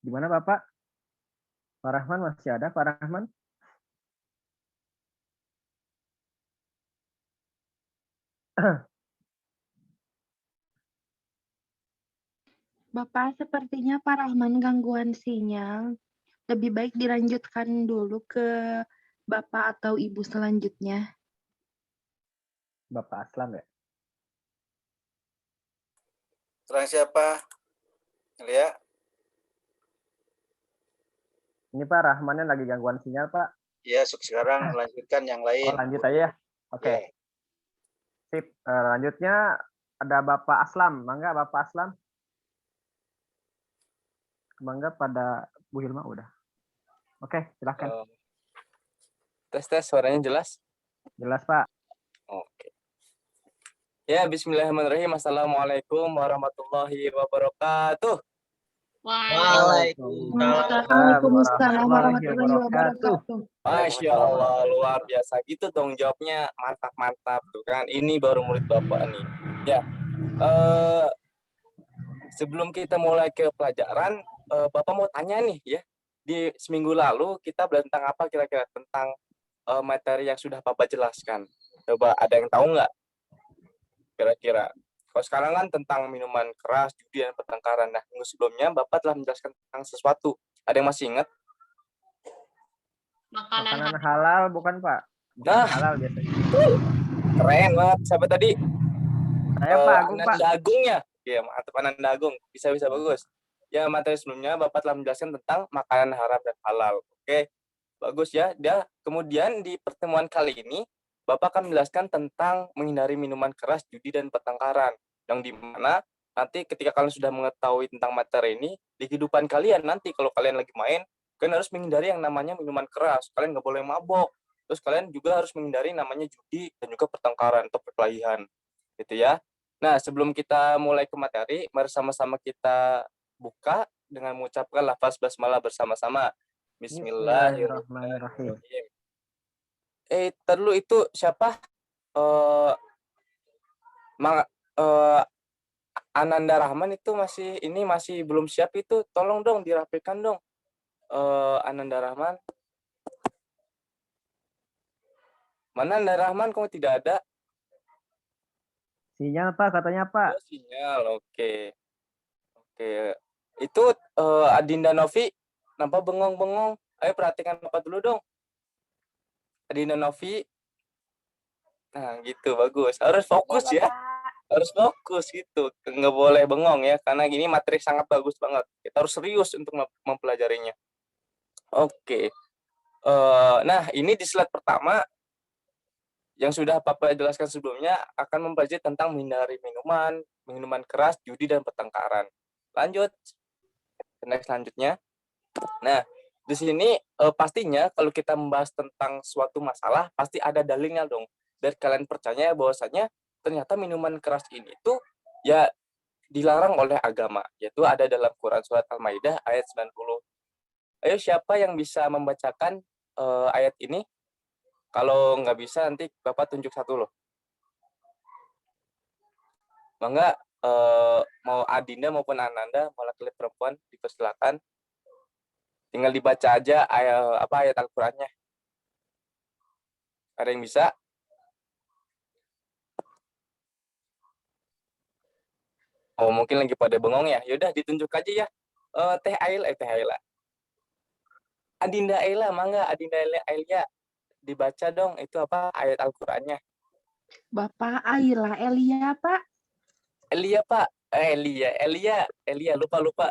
Gimana Bapak? Pak Rahman masih ada, Pak Rahman? Bapak, sepertinya Pak Rahman gangguan sinyal. Lebih baik dilanjutkan dulu ke Bapak atau Ibu selanjutnya. Bapak Aslam ya? Terang siapa? Lia? Ini Pak Rahmannya lagi gangguan sinyal Pak. Iya, sekarang lanjutkan yang lain. Oh, lanjut aja ya? Oke. Sip. Lanjutnya ada Bapak Aslam. Mangga Bapak Aslam. Mangga pada Bu Hilma udah. Oke, silahkan. Tes suaranya jelas? Jelas Pak. Oke. Ya, bismillahirrahmanirrahim. Assalamualaikum warahmatullahi wabarakatuh. Waalaikumsalam warahmatullahi wabarakatuh. Masya Allah, luar biasa gitu dong jawabnya, mantap tuh kan. Ini baru murid Bapak nih. Ya, sebelum kita mulai ke pelajaran, Bapak mau tanya nih ya. Di seminggu lalu kita belajar tentang apa kira-kira, tentang materi yang sudah Bapak jelaskan. Coba ada yang tahu nggak? Kira-kira. Kalau sekarang kan tentang minuman keras, judi, dan pertengkaran. Nah, minggu sebelumnya Bapak telah menjelaskan tentang sesuatu. Ada yang masih ingat? Makanan halal bukan Pak? Bukan Nah, halal biasanya. Keren banget. Siapa tadi? Saya Pak Agung Pak. Ananda Agung ya? Iya, mantap Ananda Agung. Bisa bagus. Ya, materi sebelumnya Bapak telah menjelaskan tentang makanan haram dan halal. Oke, bagus ya. Kemudian di pertemuan kali ini, Bapak akan menjelaskan tentang menghindari minuman keras, judi, dan pertengkaran. Yang dimana nanti ketika kalian sudah mengetahui tentang materi ini, di kehidupan kalian nanti kalau kalian lagi main, kalian harus menghindari yang namanya minuman keras. Kalian nggak boleh mabok. Terus kalian juga harus menghindari namanya judi dan juga pertengkaran atau perkelahian. Gitu ya. Nah, sebelum kita mulai ke materi, mari sama-sama kita buka dengan mengucapkan lafaz basmalah bersama-sama. Bismillahirrahmanirrahim. Terlalu itu siapa? Ananda Rahman itu masih belum siap itu. Tolong dong dirapikan dong. Ananda Rahman. Mana Ananda Rahman, kok tidak ada? Sinyal Pak, katanya Pak. Oh, sinyal, oke. Itu Adinda Novi, nampak bengong-bengong. Ayo perhatikan Bapak dulu dong. Adinda Novi. Nah, gitu, bagus. Harus fokus ya. harus fokus gitu, nggak boleh bengong ya, karena gini materi sangat bagus banget. Kita harus serius untuk mempelajarinya. Oke. Nah, ini di slide pertama yang sudah Papa jelaskan sebelumnya akan mempelajari tentang menghindari minuman keras, judi, dan pertengkaran. Lanjut, next selanjutnya. Nah, di sini pastinya kalau kita membahas tentang suatu masalah, pasti ada dalilnya dong. Dan kalian percaya bahwasanya ternyata minuman keras ini tuh ya dilarang oleh agama, yaitu ada dalam Quran Surat Al-Maidah ayat 90. Ayo siapa yang bisa membacakan ayat ini? Kalau nggak bisa nanti Bapak tunjuk satu loh. Mangga mau Adinda maupun Ananda, mau laki-laki perempuan, dipersilakan. Tinggal dibaca aja ayat Al-Qur'annya. Ada yang bisa? Oh, mungkin lagi pada bengong ya. Yaudah ditunjuk aja ya. Teh Ayla. Adinda Ayla, mangga Adinda Ayla dibaca dong itu apa ayat Al-Qur'annya. Bapak Ayla Elia, Pak. Elia, Pak. Elia, lupa.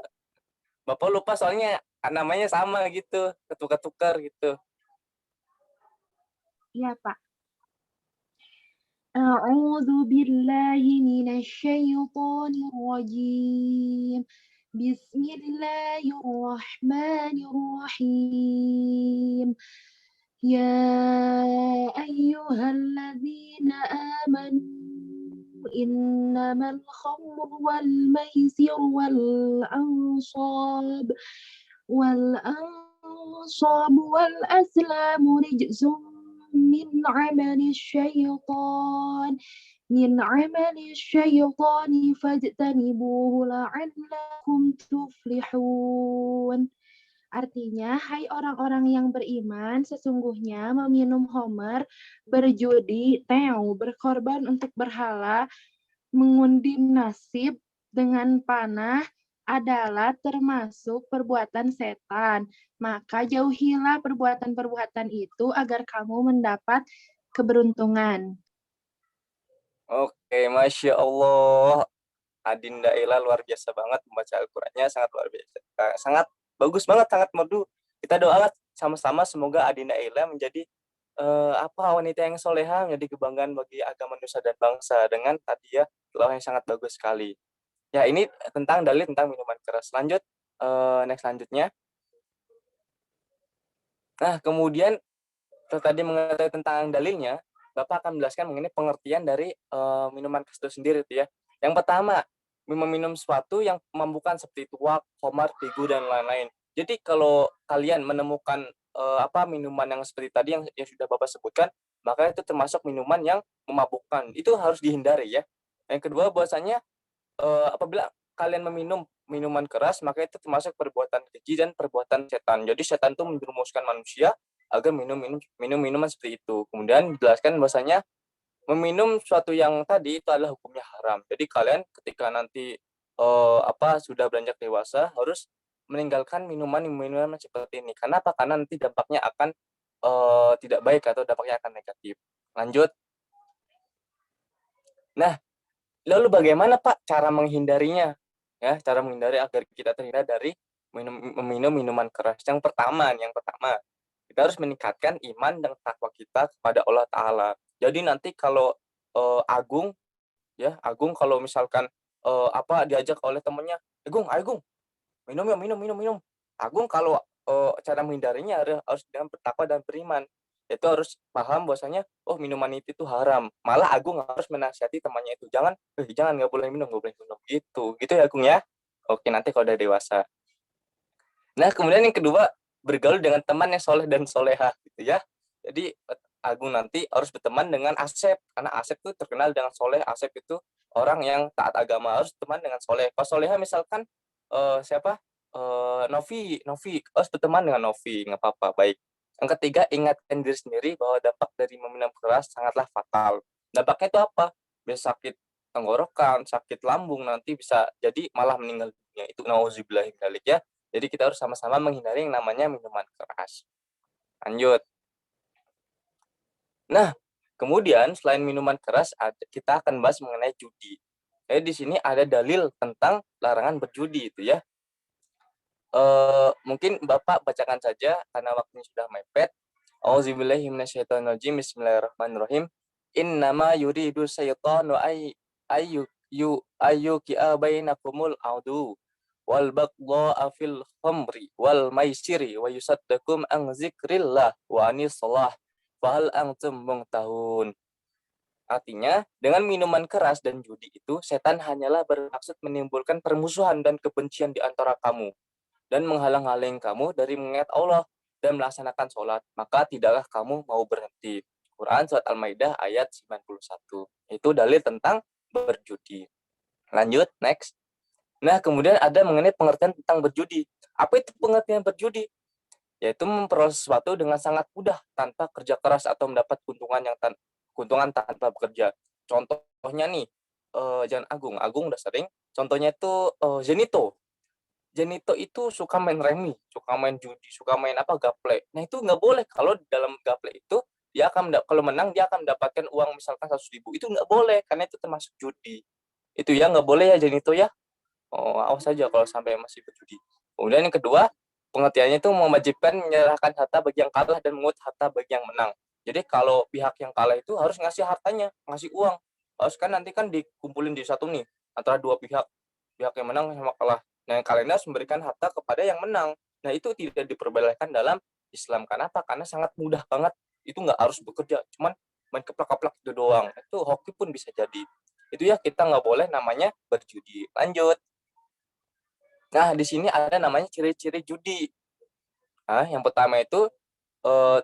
Bapak lupa soalnya namanya sama gitu, ketukar-tukar gitu. Iya, Pak. A'udzu billahi minasyaitonir rajim. Bismillahirrahmanirrahim. Ya ayyuhalladzina amanu innamal khamru wal maisir wal ansab wal azlamu rijzum min amali syaitani fajtanibuhu la'allakum tuflihun. Artinya, hai orang-orang yang beriman, sesungguhnya meminum homer, berjudi, berkorban untuk berhala, mengundi nasib dengan panah adalah termasuk perbuatan setan. Maka jauhilah perbuatan-perbuatan itu agar kamu mendapat keberuntungan. Oke, Masya Allah. Adinda Ila luar biasa banget membaca Al-Qur'annya, sangat luar biasa. Sangat bagus banget, sangat merdu. Kita doa sama-sama semoga Adinda Ila menjadi wanita yang soleha, menjadi kebanggaan bagi agama nusa dan bangsa dengan tadi ya doa yang sangat bagus sekali. Ya, ini tentang dalil tentang minuman keras. Lanjut, next selanjutnya. Nah, kemudian tadi mengenai tentang dalilnya, Bapak akan menjelaskan mengenai pengertian dari minuman keras itu sendiri ya. Yang pertama, meminum sesuatu yang memabukkan seperti tuak, khamar, tigu, dan lain-lain. Jadi kalau kalian menemukan minuman yang seperti tadi yang sudah Bapak sebutkan, maka itu termasuk minuman yang memabukkan. Itu harus dihindari ya. Yang kedua, bahwasanya apabila kalian meminum minuman keras, maka itu termasuk perbuatan keji dan perbuatan setan. Jadi setan itu menjerumuskan manusia agar minum minuman seperti itu. Kemudian dijelaskan bahwasanya meminum sesuatu yang tadi itu adalah hukumnya haram. Jadi kalian ketika nanti sudah beranjak dewasa harus meninggalkan minuman seperti ini. Karena apa? Karena nanti dampaknya akan tidak baik atau dampaknya akan negatif. Lanjut. Nah, lalu bagaimana Pak cara menghindarinya? Ya, cara menghindari agar kita terhindar dari meminum minuman keras. Yang pertama, kita harus meningkatkan iman dan takwa kita kepada Allah Ta'ala. Jadi nanti kalau Agung kalau misalkan diajak oleh temannya, Agung, minum. Agung kalau cara menghindarinya harus dengan bertakwa dan beriman. Itu harus paham bahwasanya minuman itu haram. Malah Agung harus menasihati temannya itu, jangan nggak boleh minum gitu ya Agung ya. Oke, nanti kalau udah dewasa. Nah, kemudian yang kedua, bergaul dengan teman yang soleh dan soleha gitu ya. Jadi Agung nanti harus berteman dengan Asep, karena Asep itu terkenal dengan soleh. Asep itu orang yang taat agama, harus teman dengan soleh. Kalau soleha misalkan Novi harus berteman dengan Novi, nggak apa-apa, baik. Yang ketiga, ingatkan diri sendiri bahwa dampak dari meminum keras sangatlah fatal. Dampaknya itu apa? Bisa sakit tenggorokan, sakit lambung, nanti bisa jadi malah meninggal dunia. Itu nauzubillah ya. Jadi kita harus sama-sama menghindari yang namanya minuman keras. Lanjut. Nah, kemudian selain minuman keras, kita akan bahas mengenai judi. Di sini ada dalil tentang larangan berjudi itu ya. Mungkin Bapak bacakan saja karena waktunya sudah mepet. Auzubillahi minasyaitonirrajim. Bismillahirrahmanirrahim. Innama yuridu syaitanu ayyuki'a bainakumul adu wal baghdha'a fil khamri wal maisiri wa yusaddakum an dzikrillah wa anis shalah fahal antum muntahun. Artinya, dengan minuman keras dan judi itu, setan hanyalah bermaksud menimbulkan permusuhan dan kebencian di antara kamu dan menghalang-halangi kamu dari mengingat Allah dan melaksanakan sholat, maka tidaklah kamu mau berhenti. Quran Surat Al-Maidah ayat 91. Itu dalil tentang berjudi. Lanjut, next. Nah, kemudian ada mengenai pengertian tentang berjudi. Apa itu pengertian berjudi? Yaitu memperoleh sesuatu dengan sangat mudah tanpa kerja keras atau mendapat keuntungan tanpa bekerja. Contohnya nih, jangan Agung udah sering. Contohnya itu Zenito. Zenito itu suka main remi, suka main judi, suka main gaple. Nah itu nggak boleh. Kalau dalam gaple itu dia akan kalau menang dia akan mendapatkan uang misalkan 100.000. Itu nggak boleh karena itu termasuk judi. Itu ya nggak boleh ya Zenito ya. Awas saja kalau sampai masih berjudi. Kemudian yang kedua, pengertiannya itu mewajibkan menyerahkan harta bagi yang kalah dan mengut harta bagi yang menang. Jadi kalau pihak yang kalah itu harus ngasih hartanya, ngasih uang. Harus kan nanti kan dikumpulin di satu nih antara dua pihak yang menang sama kalah. Nah, yang kalah harus memberikan harta kepada yang menang. Nah, itu tidak diperbolehkan dalam Islam. Kenapa? Karena sangat mudah banget. Itu nggak harus bekerja, cuman main keplak-keplak itu doang. Itu hoki pun bisa jadi. Itu ya kita nggak boleh namanya berjudi. Lanjut. Nah, di sini ada namanya ciri-ciri judi. Nah, yang pertama itu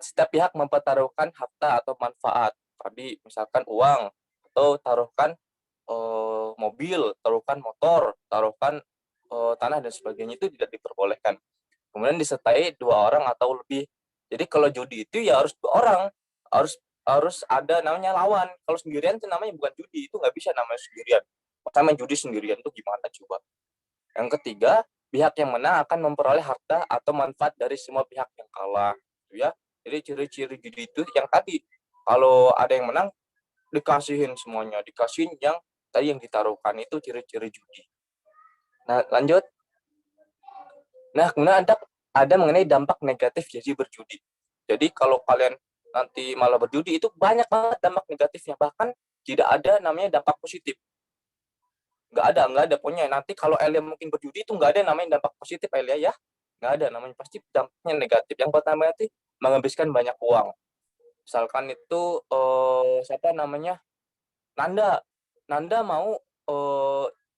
setiap pihak mempertaruhkan harta atau manfaat. Tadi misalkan uang, atau taruhkan mobil, taruhkan motor, taruhkan tanah dan sebagainya, itu tidak diperbolehkan. Kemudian disertai 2 orang atau lebih. Jadi kalau judi itu ya harus 2 orang, harus ada namanya lawan. Kalau sendirian itu namanya bukan judi, itu nggak bisa namanya sendirian. Masa main judi sendirian itu gimana coba? Yang ketiga, pihak yang menang akan memperoleh harta atau manfaat dari semua pihak yang kalah, gitu ya. Jadi ciri-ciri judi itu yang tadi, kalau ada yang menang dikasihin semuanya, dikasihin yang tadi yang ditaruhkan, itu ciri-ciri judi. Nah, lanjut. Nah, kemudian ada mengenai dampak negatif jadi berjudi. Jadi kalau kalian nanti malah berjudi itu banyak banget dampak negatifnya, bahkan tidak ada namanya dampak positif. Nggak ada pokoknya. Nanti kalau Elia mungkin berjudi itu nggak ada namanya dampak positif Elia ya. Nggak ada namanya, pasti dampaknya negatif. Yang pertama itu menghabiskan banyak uang. Misalkan itu siapa namanya? Nanda mau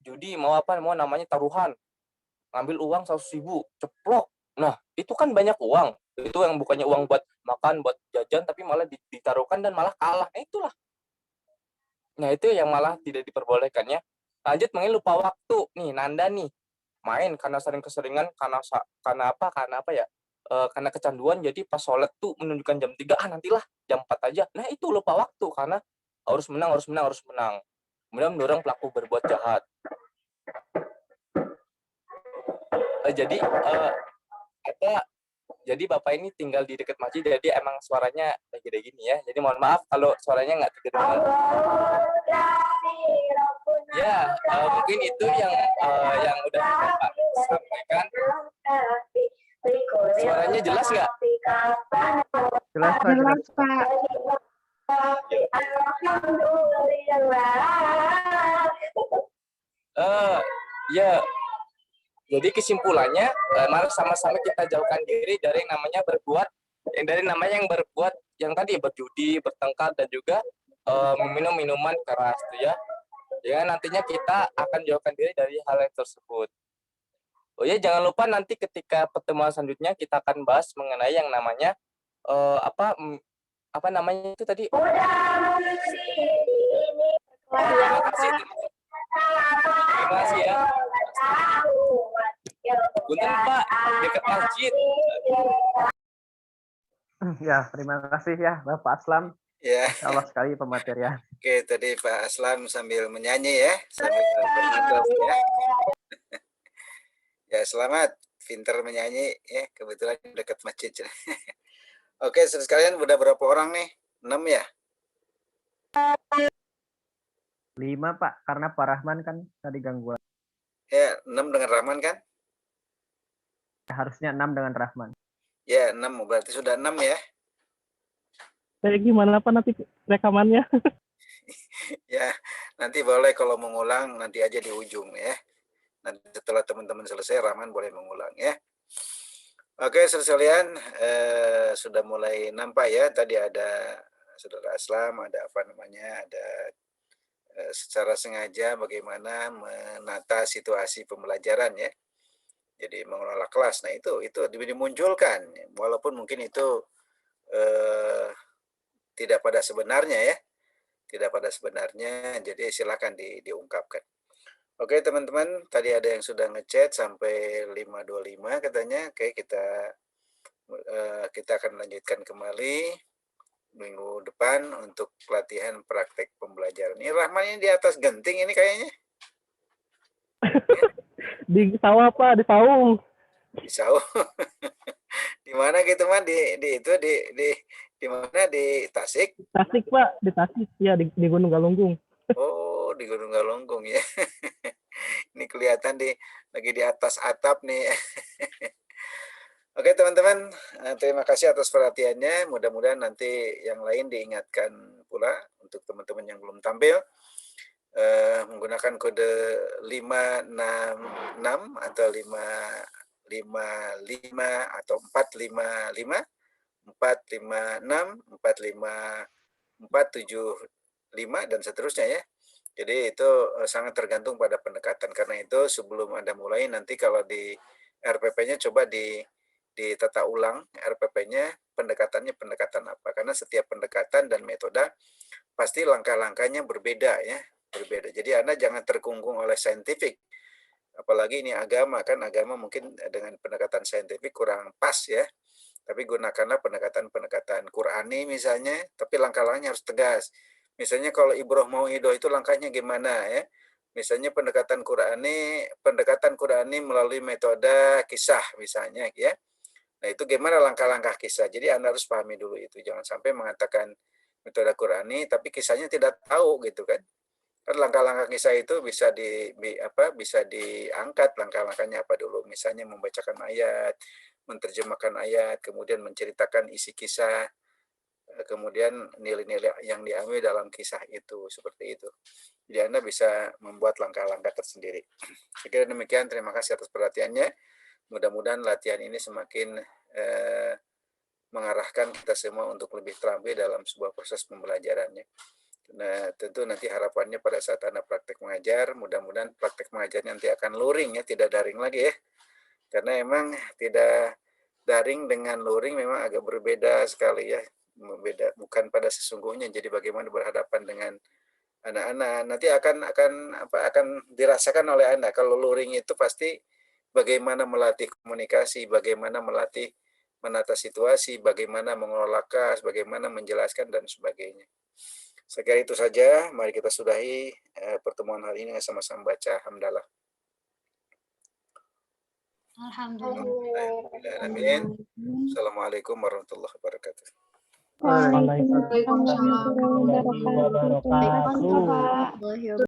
judi, mau namanya taruhan, ngambil uang 100.000, ceplok. Nah itu kan banyak uang, itu yang bukannya uang buat makan, buat jajan, tapi malah ditaruhkan dan malah kalah. Itulah. Nah itu yang malah tidak diperbolehkan ya. Lanjut, mengenai lupa waktu nih, Nanda nih main karena keseringan, karena apa ya, karena kecanduan, jadi pas sholat tuh menunjukkan jam 3, nantilah jam 4 aja. Nah itu lupa waktu karena harus menang. Kemudian mendorong pelaku berbuat jahat. Jadi Bapak ini tinggal di dekat masjid, jadi emang suaranya kayak gini ya. Jadi mohon maaf kalau suaranya nggak terdengar. Ya, mungkin itu yang udah Bapak sampaikan. Suaranya jelas nggak? Jelas, Pak. Ya. Jadi kesimpulannya, mari sama-sama kita jauhkan diri dari namanya berbuat yang tadi berjudi, bertengkar, dan juga meminum minuman keras, ya. Ya, nantinya kita akan jauhkan diri dari hal yang tersebut. Oh ya, jangan lupa nanti ketika pertemuan selanjutnya kita akan bahas mengenai yang namanya apa namanya itu tadi. Terima kasih ya. Punten Pak, dekat masjid. Ya, terima kasih ya Bapak Aslam. Ya. Allah sekali pematerian. Oke, tadi Pak Aslam sambil menyanyi ya, sambil bernadas ya. Ya, selamat, pinter menyanyi ya, kebetulan dekat masjid. Oke, sekalian udah berapa orang nih? 6 ya? 5 Pak, karena Pak Rahman kan tadi gangguan. Ya, 6 dengan Rahman kan? Harusnya 6 dengan Rahman. Ya, 6 berarti sudah 6 ya. Kayak gimana Pak nanti rekamannya? Ya, nanti boleh kalau mengulang nanti aja di ujung ya. Nanti setelah teman-teman selesai, Rahman boleh mengulang ya. Oke, sekalian sudah mulai nampak ya. Tadi ada Saudara Aslam, ada apa namanya, ada secara sengaja bagaimana menata situasi pembelajaran ya. Jadi mengelola kelas. Nah itu dimunculkan, walaupun mungkin itu tidak pada sebenarnya ya. Tidak pada sebenarnya, jadi silakan diungkapkan. Oke teman-teman, tadi ada yang sudah ngechat sampai 5.25 katanya. Oke, kita akan lanjutkan kembali minggu depan untuk pelatihan praktek pembelajaran. Ini Rahman ini di atas genting ini kayaknya. Di sawah Pak, di saung. Di saung. Di mana gitu Man? Di mana, di Tasik? Tasik Pak, di Tasik ya, di Gunung Galunggung. Oh, di Gunung Galunggung ya. Ini kelihatan lagi di atas atap nih. Oke teman-teman, terima kasih atas perhatiannya. Mudah-mudahan nanti yang lain diingatkan pula untuk teman-teman yang belum tampil. Menggunakan kode 566 atau 555 atau 455 456 475 dan seterusnya ya. Jadi itu sangat tergantung pada pendekatan. Karena itu sebelum Anda mulai nanti kalau di RPP-nya coba ditata ulang RPP-nya pendekatannya pendekatan apa. Karena setiap pendekatan dan metode pasti langkah-langkahnya berbeda ya. Berbeda. Jadi Anda jangan terkungkung oleh saintifik. Apalagi ini agama kan, agama mungkin dengan pendekatan saintifik kurang pas ya. Tapi gunakanlah pendekatan-pendekatan Qur'ani misalnya, tapi langkah-langkahnya harus tegas. Misalnya kalau Ibroh mau Ido itu langkahnya gimana ya? Misalnya pendekatan Qur'ani melalui metode kisah misalnya ya. Nah, itu gimana langkah-langkah kisah. Jadi Anda harus pahami dulu itu. Jangan sampai mengatakan metode Qur'ani tapi kisahnya tidak tahu gitu kan. Kan langkah-langkah kisah itu bisa bisa diangkat langkah-langkahnya apa dulu. Misalnya membacakan ayat, menerjemahkan ayat, kemudian menceritakan isi kisah, kemudian nilai-nilai yang diambil dalam kisah itu, seperti itu. Jadi Anda bisa membuat langkah-langkah tersendiri. Saya kira demikian, terima kasih atas perhatiannya. Mudah-mudahan latihan ini semakin mengarahkan kita semua untuk lebih terampil dalam sebuah proses pembelajarannya. Nah, tentu nanti harapannya pada saat Anda praktek mengajar, mudah-mudahan praktek mengajarnya nanti akan luring ya, tidak daring lagi ya. Karena emang tidak daring dengan luring memang agak berbeda sekali ya. Berbeda, bukan pada sesungguhnya. Jadi bagaimana berhadapan dengan anak-anak nanti akan dirasakan oleh Anda. Kalau luring itu pasti bagaimana melatih komunikasi, bagaimana melatih menata situasi, bagaimana mengelola kelas, bagaimana menjelaskan dan sebagainya. Saya kira itu saja. Mari kita sudahi pertemuan hari ini sama-sama baca hamdalah. Alhamdulillah. Assalamualaikum warahmatullahi wabarakatuh. Waalaikumsalam warahmatullahi wabarakatuh.